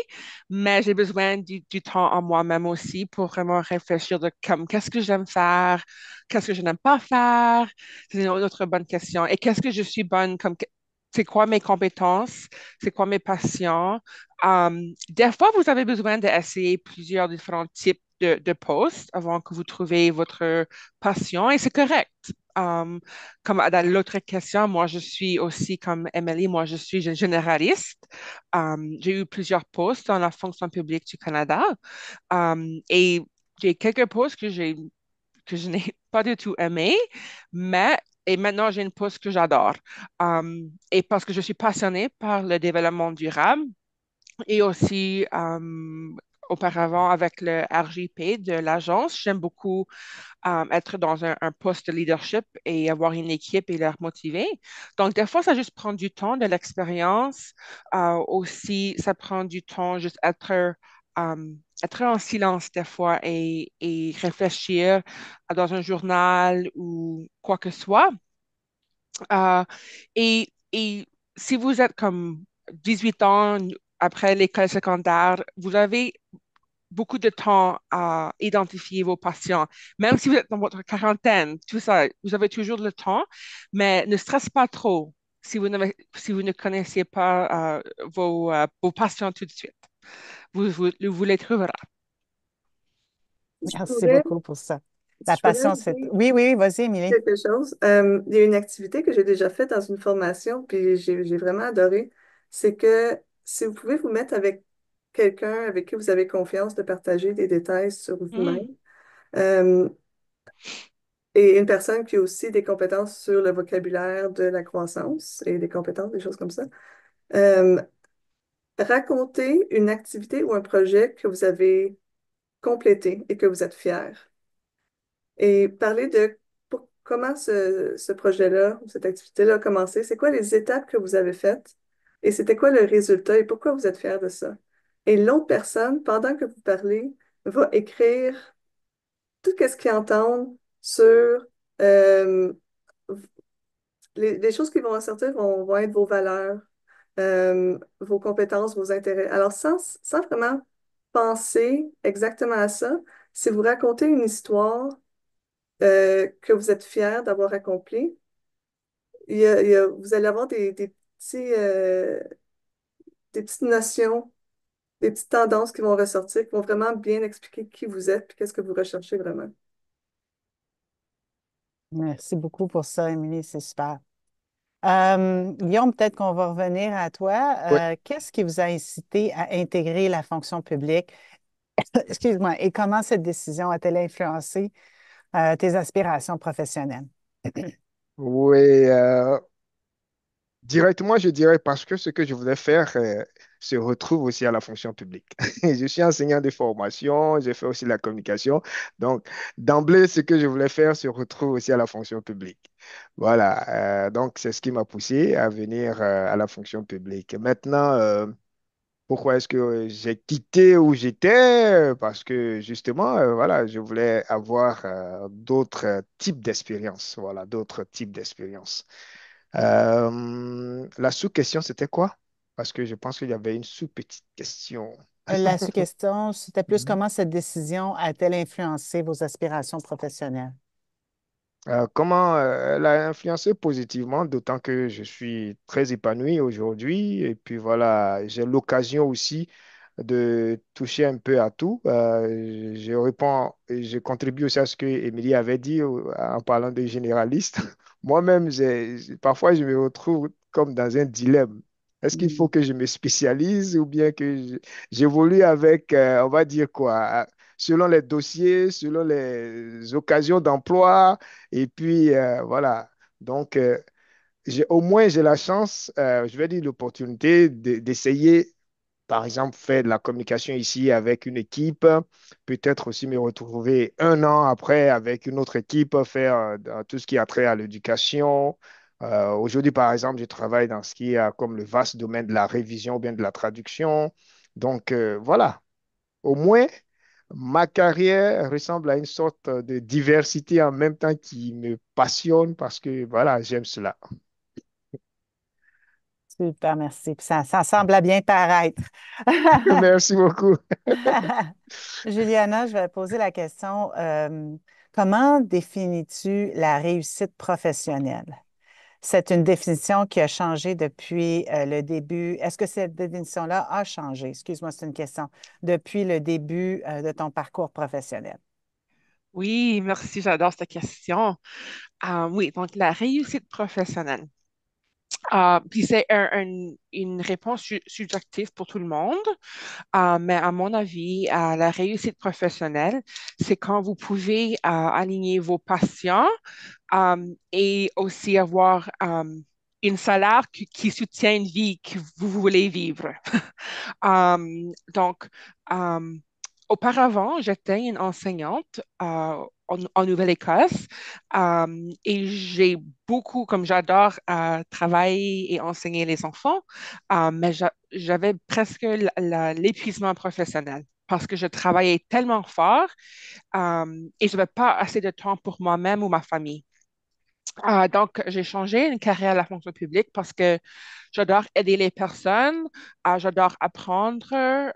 mais j'ai besoin du temps en moi-même aussi pour vraiment réfléchir de comme qu'est-ce que j'aime faire, qu'est-ce que je n'aime pas faire. C'est une autre bonne question. Et qu'est-ce que je suis bonne comme c'est quoi mes compétences, c'est quoi mes passions. Des fois, vous avez besoin d'essayer plusieurs différents types de postes avant que vous trouviez votre passion et c'est correct. Um, Comme dans l'autre question, moi, je suis aussi comme Emily, moi, je suis généraliste. J'ai eu plusieurs postes dans la fonction publique du Canada et j'ai quelques postes que je n'ai pas du tout aimé, mais et maintenant j'ai une poste que j'adore. Et parce que je suis passionnée par le développement durable et aussi auparavant avec le RJP de l'agence, j'aime beaucoup être dans un poste de leadership et avoir une équipe et leur motiver. Donc, des fois, ça juste prend du temps, de l'expérience. Aussi, ça prend du temps juste être en silence des fois et réfléchir dans un journal ou quoi que ce soit. Euh, et si vous êtes comme 18 ans après l'école secondaire, vous avez beaucoup de temps à identifier vos patients. Même si vous êtes dans votre quarantaine, tout ça, vous avez toujours le temps, mais ne stressez pas trop si vous ne connaissiez pas vos patients tout de suite. Vous les trouverez. Je Merci pourrais, beaucoup pour ça. La je pourrais patience, c'est... ajouter Oui, oui, vas-y, Émilie. quelque chose. Il y a une activité que j'ai déjà faite dans une formation, puis j'ai vraiment adoré. C'est que si vous pouvez vous mettre avec quelqu'un avec qui vous avez confiance de partager des détails sur Mm. vous-même, euh, et une personne qui a aussi des compétences sur le vocabulaire de la croissance et des compétences, des choses comme ça. Euh, Racontez une activité ou un projet que vous avez complété et que vous êtes fier. Et parler de comment ce projet-là, ou cette activité-là a commencé, c'est quoi les étapes que vous avez faites et c'était quoi le résultat et pourquoi vous êtes fier de ça. Et l'autre personne, pendant que vous parlez, va écrire tout ce qu'ils entendent sur euh, les choses qui vont ressortir vont être vos valeurs, vos compétences, vos intérêts. Alors, sans vraiment penser exactement à ça, si vous racontez une histoire que vous êtes fier d'avoir accomplie, vous allez avoir des petites notions, des petites tendances qui vont ressortir, qui vont vraiment bien expliquer qui vous êtes et qu'est-ce que vous recherchez vraiment. Merci beaucoup pour ça, Émilie, c'est super. Guillaume, peut-être qu'on va revenir à toi. Oui. Qu'est-ce qui vous a incité à intégrer la fonction publique? Excuse-moi. Et comment cette décision a-t-elle influencé tes aspirations professionnelles? Oui, directement, je dirais parce que ce que je voulais faire se retrouve aussi à la fonction publique. Je suis enseignant de formation, j'ai fait aussi la communication. Donc, d'emblée, ce que je voulais faire se retrouve aussi à la fonction publique. Voilà, donc c'est ce qui m'a poussé à venir à la fonction publique. Maintenant, pourquoi est-ce que j'ai quitté où j'étais? Parce que justement, voilà, je voulais avoir d'autres types d'expériences. Voilà, d'autres types d'expériences. La sous-question, c'était quoi? Parce que je pense qu'il y avait une sous-petite question. La sous-question, c'était plus Mhm. comment cette décision a-t-elle influencé vos aspirations professionnelles? Comment elle a influencé positivement, d'autant que je suis très épanoui aujourd'hui. Et puis voilà, j'ai l'occasion aussi de toucher un peu à tout. Je réponds et je contribue aussi à ce que Émilie avait dit en parlant de généraliste. Moi-même, parfois, je me retrouve comme dans un dilemme. Est-ce qu'il faut Mm. que je me spécialise ou bien que j'évolue avec, on va dire quoi, selon les dossiers, selon les occasions d'emploi, et puis voilà. Donc, au moins, j'ai la chance, je vais dire l'opportunité d'essayer par exemple, faire de la communication ici avec une équipe, peut-être aussi me retrouver un an après avec une autre équipe, faire tout ce qui a trait à l'éducation. Aujourd'hui, par exemple, je travaille dans ce qui est comme le vaste domaine de la révision ou bien de la traduction. Donc, voilà, au moins, ma carrière ressemble à une sorte de diversité en même temps qui me passionne parce que, voilà, j'aime cela. Super, merci. Puis ça semble à bien paraître. Merci beaucoup. Juliana, je vais poser la question. Comment définis-tu la réussite professionnelle? C'est une définition qui a changé depuis le début. Est-ce que cette définition-là a changé? Excuse-moi, c'est une question. Depuis le début de ton parcours professionnel. Oui, merci, j'adore cette question. Oui, donc la réussite professionnelle. Puis c'est une réponse subjective pour tout le monde. Mais à mon avis, la réussite professionnelle, c'est quand vous pouvez aligner vos passions et aussi avoir une salaire qui soutient une vie que vous voulez vivre. Donc, euh, auparavant, j'étais une enseignante en Nouvelle-Écosse et j'ai beaucoup, comme j'adore travailler et enseigner les enfants, mais j'avais presque l'épuisement professionnel parce que je travaillais tellement fort et je n'avais pas assez de temps pour moi-même ou ma famille. Donc, j'ai changé une carrière à la fonction publique parce que j'adore aider les personnes, j'adore apprendre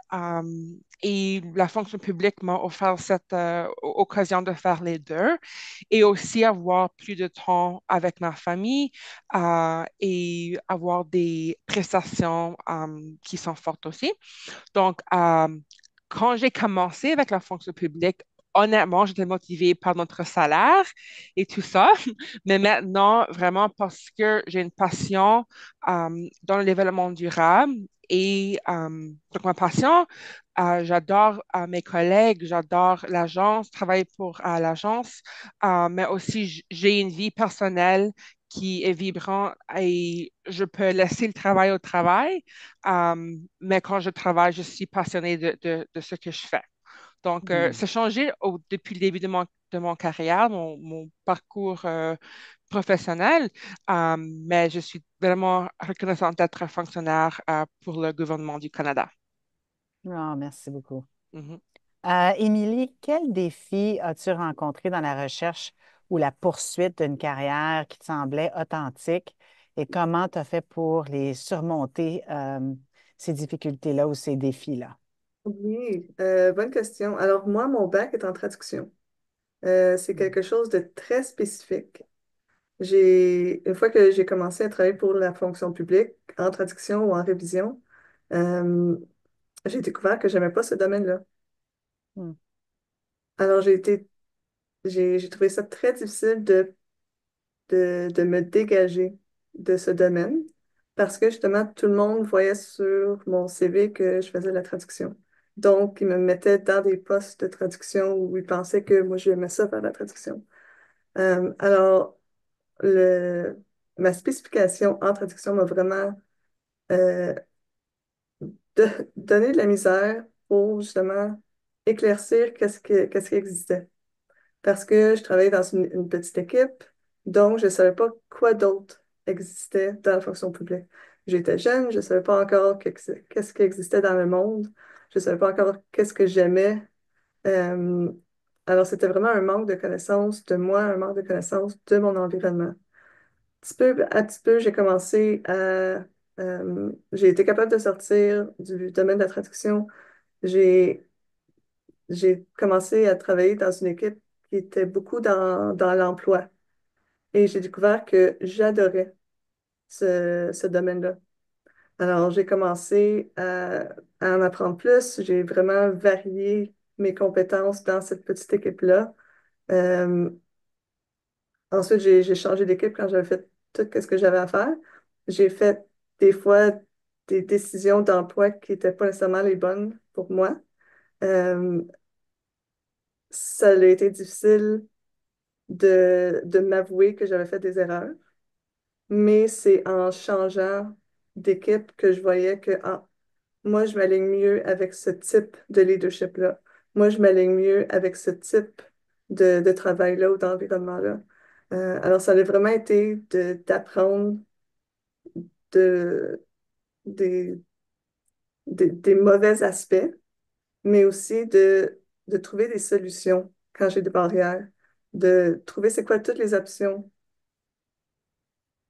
et la fonction publique m'a offert cette occasion de faire les deux et aussi avoir plus de temps avec ma famille et avoir des prestations qui sont fortes aussi. Donc, quand j'ai commencé avec la fonction publique, honnêtement, j'étais motivée par notre salaire et tout ça. Mais maintenant, vraiment parce que j'ai une passion dans le développement durable et donc ma passion, j'adore mes collègues, j'adore l'agence, travailler pour l'agence, mais aussi j'ai une vie personnelle qui est vibrante et je peux laisser le travail au travail, mais quand je travaille, je suis passionnée de ce que je fais. Donc, Hmm. ça a changé depuis le début de mon carrière, mon parcours professionnel, mais je suis vraiment reconnaissante d'être fonctionnaire pour le gouvernement du Canada. Ah, merci beaucoup. Mhm. Émilie, quels défis as-tu rencontrés dans la recherche ou la poursuite d'une carrière qui te semblait authentique et comment tu as fait pour les surmonter, ces difficultés-là ou ces défis-là? Oui, bonne question. Alors, moi, mon bac est en traduction. C'est quelque chose de très spécifique. Une fois que j'ai commencé à travailler pour la fonction publique, en traduction ou en révision, euh, j'ai découvert que j'aimais pas ce domaine-là. Hmm. Alors, j'ai trouvé ça très difficile de me dégager de ce domaine parce que justement, tout le monde voyait sur mon CV que je faisais de la traduction. Donc, ils me mettaient dans des postes de traduction où ils pensaient que moi, j'aimais ça faire de la traduction. Alors, le, ma spécification en traduction m'a vraiment euh, donné de la misère pour justement éclaircir qu'est-ce qui existait. Parce que je travaillais dans une petite équipe, donc je ne savais pas quoi d'autre existait dans la fonction publique. J'étais jeune, je ne savais pas encore qu'est-ce qui existait dans le monde, je ne savais pas encore qu'est-ce que j'aimais. Euh, alors, c'était vraiment un manque de connaissances de moi, un manque de connaissances de mon environnement. Petit peu à petit peu, j'ai commencé à... j'ai été capable de sortir du domaine de la traduction. J'ai j'ai commencé à travailler dans une équipe qui était beaucoup dans l'emploi. Et j'ai découvert que j'adorais ce domaine-là. Alors, j'ai commencé à en apprendre plus. J'ai vraiment varié mes compétences dans cette petite équipe-là. Euh, Ensuite, j'ai changé d'équipe quand j'avais fait tout ce que j'avais à faire. J'ai fait des fois des décisions d'emploi qui n'étaient pas nécessairement les bonnes pour moi. Euh, Ça a été difficile de m'avouer que j'avais fait des erreurs, mais c'est en changeant d'équipe que je voyais que moi, je m'aligne mieux avec ce type de leadership-là. Moi, je m'aligne mieux avec ce type de travail-là ou d'environnement-là. Alors, ça a vraiment été d'apprendre de, des, des mauvais aspects, mais aussi de trouver des solutions quand j'ai des barrières, de trouver c'est quoi toutes les options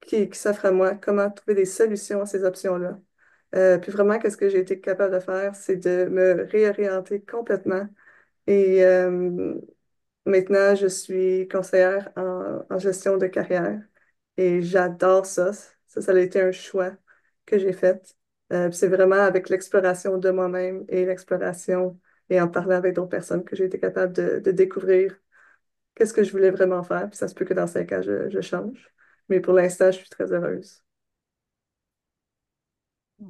qui s'offre à moi, comment trouver des solutions à ces options-là. Puis vraiment, qu'est-ce que j'ai été capable de faire, c'est de me réorienter complètement. Et maintenant, je suis conseillère en gestion de carrière et j'adore ça. Ça a été un choix que j'ai fait. Puis c'est vraiment avec l'exploration de moi-même et l'exploration et en parlant avec d'autres personnes que j'ai été capable de découvrir qu'est-ce que je voulais vraiment faire. Puis ça se peut que dans 5 ans, je change. Mais pour l'instant, je suis très heureuse.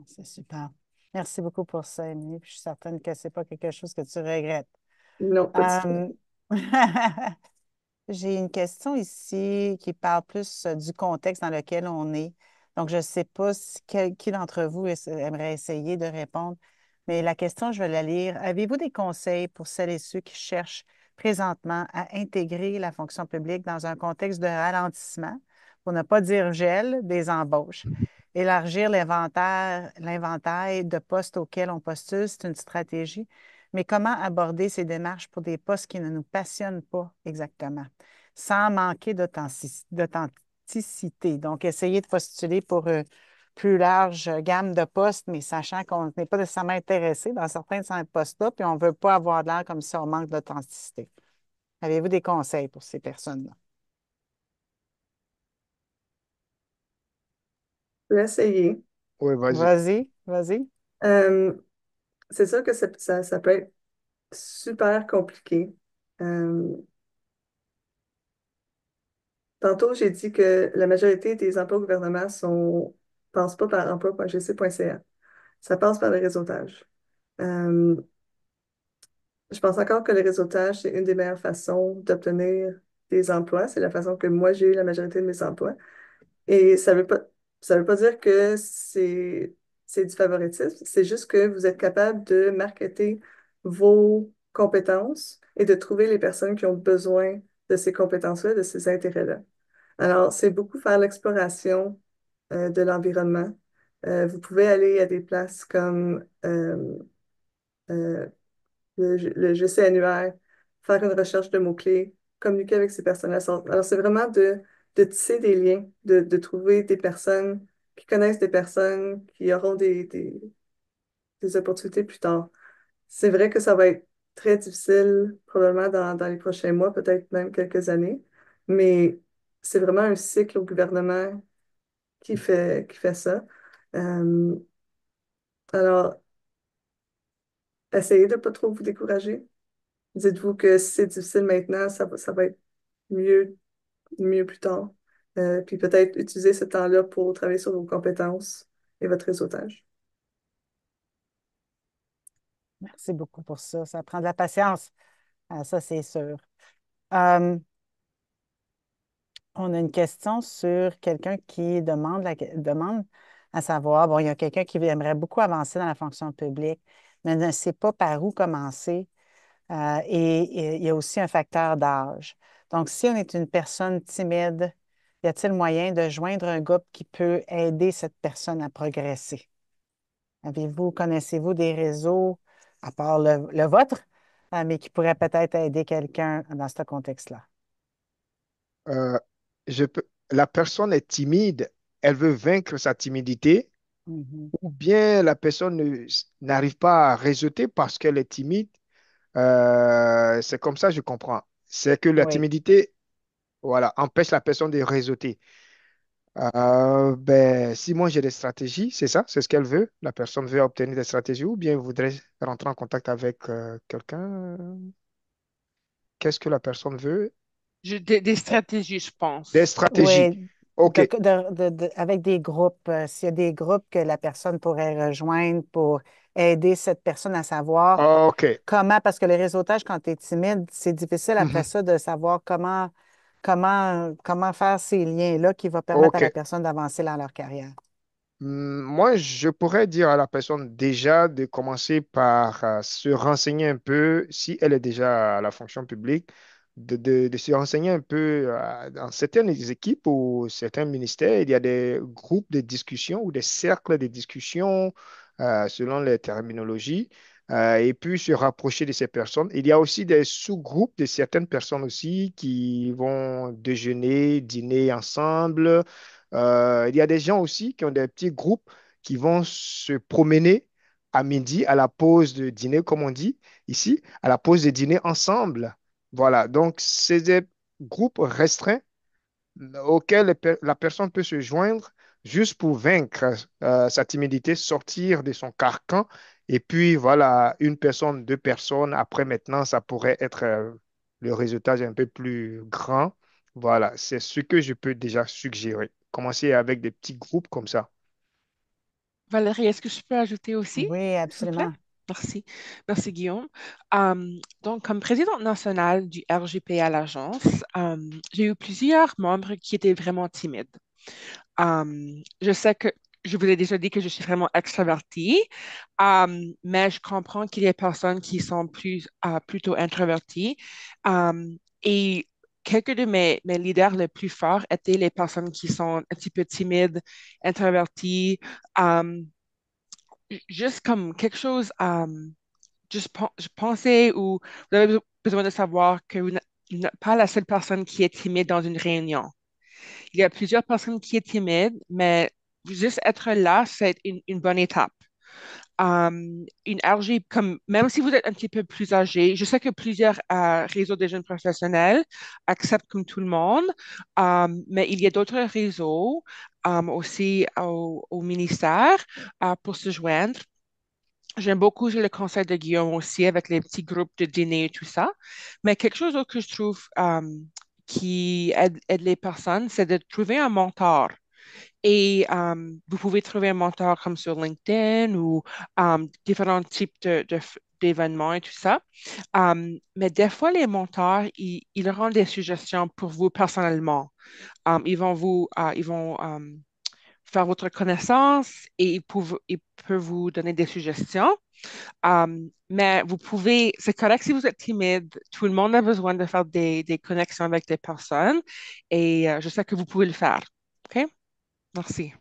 C'est super. Merci beaucoup pour ça, Émilie. Puis je suis certaine que ce n'est pas quelque chose que tu regrettes. Non, pas du tout. Euh, J'ai une question ici qui parle plus du contexte dans lequel on est. Donc, je ne sais pas qui d'entre vous aimerait essayer de répondre, mais la question, je vais la lire. Avez-vous des conseils pour celles et ceux qui cherchent présentement à intégrer la fonction publique dans un contexte de ralentissement, pour ne pas dire gel, des embauches? Élargir l'inventaire de postes auxquels on postule, c'est une stratégie, mais comment aborder ces démarches pour des postes qui ne nous passionnent pas exactement, sans manquer plasticité. Donc, essayez de postuler pour une plus large gamme de postes, mais sachant qu'on n'est pas nécessairement intéressé dans certains de ces postes-là, puis on ne veut pas avoir l'air comme si on manque d'authenticité. Avez-vous des conseils pour ces personnes-là? Je vais essayer. Oui, vas-y. Vas-y, vas-y. Euh, c'est sûr que ça peut être super compliqué. Euh, Tantôt, j'ai dit que la majorité des emplois au gouvernement passent pas par emploi.gc.ca. Ça passe par le réseautage. Euh, je pense encore que le réseautage, c'est une des meilleures façons d'obtenir des emplois. C'est la façon que moi, j'ai eu la majorité de mes emplois. Et ça veut pas dire que c'est du favoritisme. C'est juste que vous êtes capable de marketer vos compétences et de trouver les personnes qui ont besoin de ces compétences-là, de ces intérêts-là. Alors, c'est beaucoup faire l'exploration de l'environnement. Vous pouvez aller à des places comme euh, le GC annuaire, faire une recherche de mots-clés, communiquer avec ces personnes-là. Alors, c'est vraiment de tisser des liens, de trouver des personnes qui connaissent des personnes qui auront des opportunités plus tard. C'est vrai que ça va être très difficile, probablement dans les prochains mois, peut-être même quelques années, mais c'est vraiment un cycle au gouvernement qui fait ça. Euh, alors, essayez de ne pas trop vous décourager. Dites-vous que si c'est difficile maintenant, ça va être mieux, mieux plus tard. Puis peut-être utiliser ce temps-là pour travailler sur vos compétences et votre réseautage. Merci beaucoup pour ça. Ça prend de la patience. Ah, ça, c'est sûr. Euh, on a une question sur quelqu'un qui demande à savoir, bon, il y a quelqu'un qui aimerait beaucoup avancer dans la fonction publique, mais ne sait pas par où commencer. Et il y a aussi un facteur d'âge. Donc, si on est une personne timide, y a-t-il moyen de joindre un groupe qui peut aider cette personne à progresser? Connaissez-vous des réseaux, à part le vôtre, mais qui pourraient peut-être aider quelqu'un dans ce contexte-là? Euh, la personne est timide, elle veut vaincre sa timidité, Mhm. ou bien la personne n'arrive pas à réseauter parce qu'elle est timide. C'est comme ça, je comprends. C'est que la Oui. timidité, voilà, empêche la personne de réseauter. Ben, si moi j'ai des stratégies, c'est ça, c'est ce qu'elle veut. La personne veut obtenir des stratégies ou bien voudrait rentrer en contact avec quelqu'un. Qu'est-ce que la personne veut? Des stratégies, je Des pense. stratégies. Oui, OK. avec des groupes, s'il y a des groupes que la personne pourrait rejoindre pour aider cette personne à savoir OK. comment, parce que le réseautage, quand tu es timide, c'est difficile après Mhm. ça de savoir comment faire ces liens-là qui vont permettre à la OK. personne d'avancer dans leur carrière. Moi, je pourrais dire à la personne déjà de commencer par se renseigner un peu, si elle est déjà à la fonction publique, de se renseigner un peu dans certaines équipes ou certains ministères. Il y a des groupes de discussion ou des cercles de discussion selon les terminologies, et puis se rapprocher de ces personnes. Il y a aussi des sous-groupes de certaines personnes aussi qui vont déjeuner, dîner ensemble. Il y a des gens aussi qui ont des petits groupes qui vont se promener à midi, à la pause de dîner, comme on dit ici, à la pause de dîner ensemble. Voilà, donc c'est des groupes restreints auxquels la personne peut se joindre juste pour vaincre sa timidité, sortir de son carcan. Et puis voilà, une personne, deux personnes, après maintenant, ça pourrait être le résultat un peu plus grand. Voilà, c'est ce que je peux déjà suggérer. Commencer avec des petits groupes comme ça. Valérie, est-ce que je peux ajouter aussi, Oui, s'il vous plaît? absolument. Merci. Merci, Guillaume. Donc, comme présidente nationale du RGP à l'agence, j'ai eu plusieurs membres qui étaient vraiment timides. Je sais que je vous ai déjà dit que je suis vraiment extravertie, mais je comprends qu'il y a des personnes qui sont plutôt introverties. Et quelques de mes leaders les plus forts étaient les personnes qui sont un petit peu timides, introverties. Um, Juste comme quelque chose, je pensais ou vous avez besoin de savoir que vous n'êtes pas la seule personne qui est timide dans une réunion. Il y a plusieurs personnes qui sont timides, mais juste être là, c'est une bonne étape. Une RG, comme, même si vous êtes un petit peu plus âgé, je sais que plusieurs réseaux de jeunes professionnels acceptent comme tout le monde, mais il y a d'autres réseaux aussi au ministère pour se joindre. J'aime beaucoup le conseil de Guillaume aussi avec les petits groupes de dîner et tout ça. Mais quelque chose d'autre que je trouve qui aide les personnes, c'est de trouver un mentor. Et vous pouvez trouver un mentor comme sur LinkedIn ou différents types d'événements et tout ça. Mais des fois, les mentors, ils auront des suggestions pour vous personnellement. Ils vont faire votre connaissance et ils peuvent vous donner des suggestions. Mais vous pouvez, c'est correct si vous êtes timide. Tout le monde a besoin de faire des connexions avec des personnes et je sais que vous pouvez le faire. OK? Merci.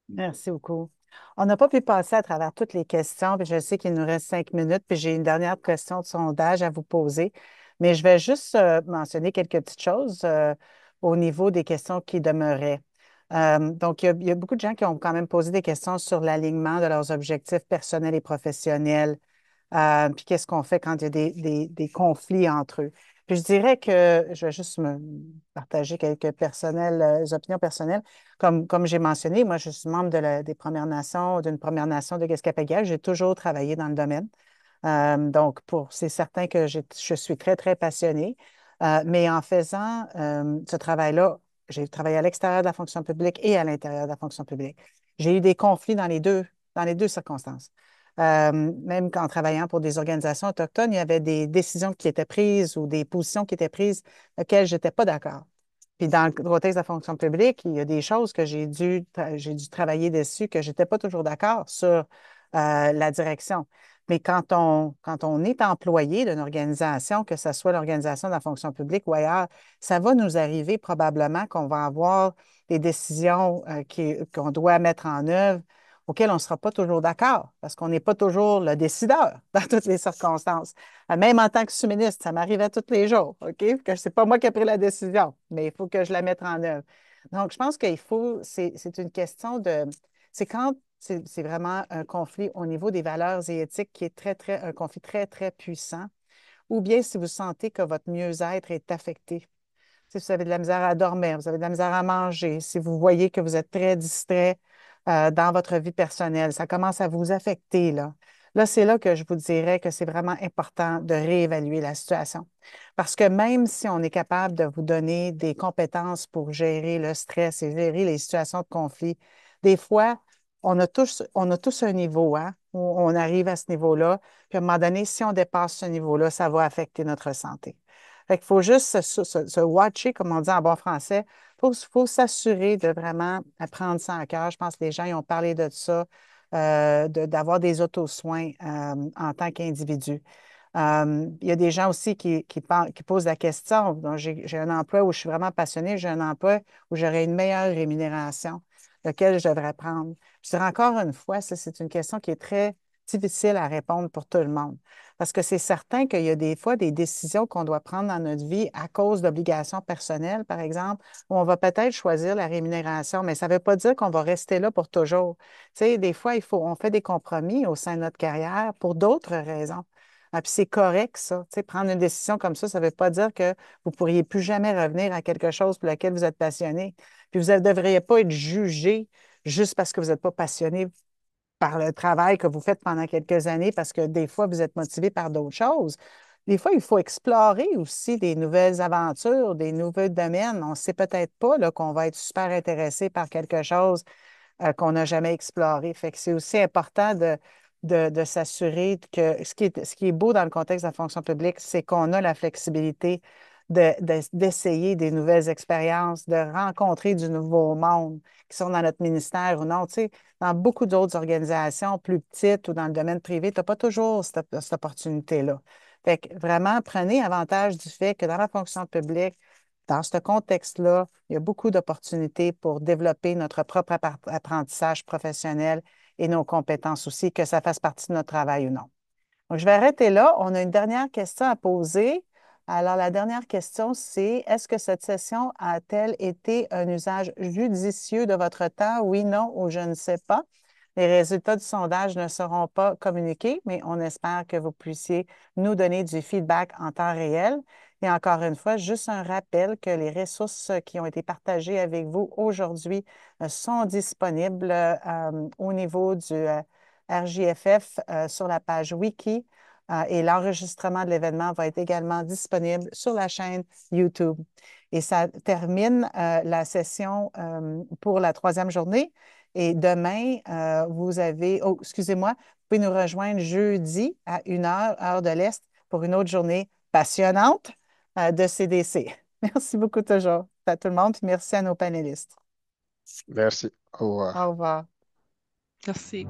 Merci beaucoup. On n'a pas pu passer à travers toutes les questions, puis je sais qu'il nous reste 5 minutes, puis j'ai une dernière question de sondage à vous poser, mais je vais juste mentionner quelques petites choses au niveau des questions qui demeuraient. Donc, il y a beaucoup de gens qui ont quand même posé des questions sur l'alignement de leurs objectifs personnels et professionnels. Puis qu'est-ce qu'on fait quand il y a des conflits entre eux. Puis je dirais que je vais juste me partager quelques opinions personnelles. Comme j'ai mentionné, moi, je suis membre des Premières Nations, d'une Première Nation de Gaspé-Pagaille. J'ai toujours travaillé dans le domaine. Donc, c'est certain que je suis très, très passionnée. Mais en faisant ce travail-là, j'ai travaillé à l'extérieur de la fonction publique et à l'intérieur de la fonction publique. J'ai eu des conflits dans les deux circonstances. Même qu'en travaillant pour des organisations autochtones, il y avait des décisions qui étaient prises ou des positions qui étaient prises auxquelles je n'étais pas d'accord. Puis dans le contexte de la fonction publique, il y a des choses que j'ai dû travailler dessus, que je n'étais pas toujours d'accord sur la direction. Mais quand on est employé d'une organisation, que ce soit l'organisation de la fonction publique ou ailleurs, ça va nous arriver probablement qu'on va avoir des décisions qu'on doit mettre en œuvre auxquelles on ne sera pas toujours d'accord, parce qu'on n'est pas toujours le décideur dans toutes les circonstances. Même en tant que sous-ministre, ça m'arrivait tous les jours, OK? Que ce n'est pas moi qui ai pris la décision, mais il faut que je la mette en œuvre. Donc, je pense qu'il faut, c'est une question de, c'est quand c'est vraiment un conflit au niveau des valeurs et éthiques qui est un conflit très, très puissant, ou bien si vous sentez que votre mieux-être est affecté. Si vous avez de la misère à dormir, vous avez de la misère à manger, si vous voyez que vous êtes très distrait dans votre vie personnelle, ça commence à vous affecter, là. Là, c'est là que je vous dirais que c'est vraiment important de réévaluer la situation. Parce que même si on est capable de vous donner des compétences pour gérer le stress et gérer les situations de conflit, des fois, on a tous un niveau, hein, où on arrive à ce niveau-là. Puis à un moment donné, si on dépasse ce niveau-là, ça va affecter notre santé. Fait qu'il faut juste se watcher, comme on dit en bon français. Faut s'assurer de vraiment prendre ça à cœur. Je pense que les gens ils ont parlé de ça, d'avoir des auto-soins en tant qu'individu. Il y a des gens aussi qui posent la question. Donc, j'ai un emploi où je suis vraiment passionnée, j'ai un emploi où j'aurais une meilleure rémunération, lequel je devrais prendre. Je dirais encore une fois, ça, c'est une question qui est très difficile à répondre pour tout le monde. Parce que c'est certain qu'il y a des fois des décisions qu'on doit prendre dans notre vie à cause d'obligations personnelles, par exemple, où on va peut-être choisir la rémunération, mais ça ne veut pas dire qu'on va rester là pour toujours. Tu sais, des fois, on fait des compromis au sein de notre carrière pour d'autres raisons. Ah, puis c'est correct, ça. Tu sais, prendre une décision comme ça ne veut pas dire que vous ne pourriez plus jamais revenir à quelque chose pour lequel vous êtes passionné. Puis vous ne devriez pas être jugé juste parce que vous n'êtes pas passionné par le travail que vous faites pendant quelques années, parce que des fois, vous êtes motivé par d'autres choses. Des fois, il faut explorer aussi des nouvelles aventures, des nouveaux domaines. On ne sait peut-être pas là, qu'on va être super intéressé par quelque chose qu'on n'a jamais exploré. Fait que c'est aussi important de s'assurer que ce qui est beau dans le contexte de la fonction publique, c'est qu'on a la flexibilité d'essayer des nouvelles expériences, de rencontrer du nouveau monde qui sont dans notre ministère ou non. Tu sais, dans beaucoup d'autres organisations plus petites ou dans le domaine privé, tu n'as pas toujours cette opportunité-là. Fait que vraiment, prenez avantage du fait que dans la fonction publique, dans ce contexte-là, il y a beaucoup d'opportunités pour développer notre propre apprentissage professionnel et nos compétences aussi, que ça fasse partie de notre travail ou non. Donc, je vais arrêter là. On a une dernière question à poser. Alors, la dernière question, c'est est-ce que cette session a-t-elle été un usage judicieux de votre temps? Oui, non ou je ne sais pas. Les résultats du sondage ne seront pas communiqués, mais on espère que vous puissiez nous donner du feedback en temps réel. Et encore une fois, juste un rappel que les ressources qui ont été partagées avec vous aujourd'hui sont disponibles au niveau du RJFF sur la page Wiki. Et l'enregistrement de l'événement va être également disponible sur la chaîne YouTube. Et ça termine la session pour la troisième journée. Et demain, vous avez, oh, excusez-moi, vous pouvez nous rejoindre jeudi à 1 heure, heure de l'Est, pour une autre journée passionnante de CDC. Merci beaucoup toujours à tout le monde, puis merci à nos panélistes. Merci. Au revoir. Au revoir. Merci.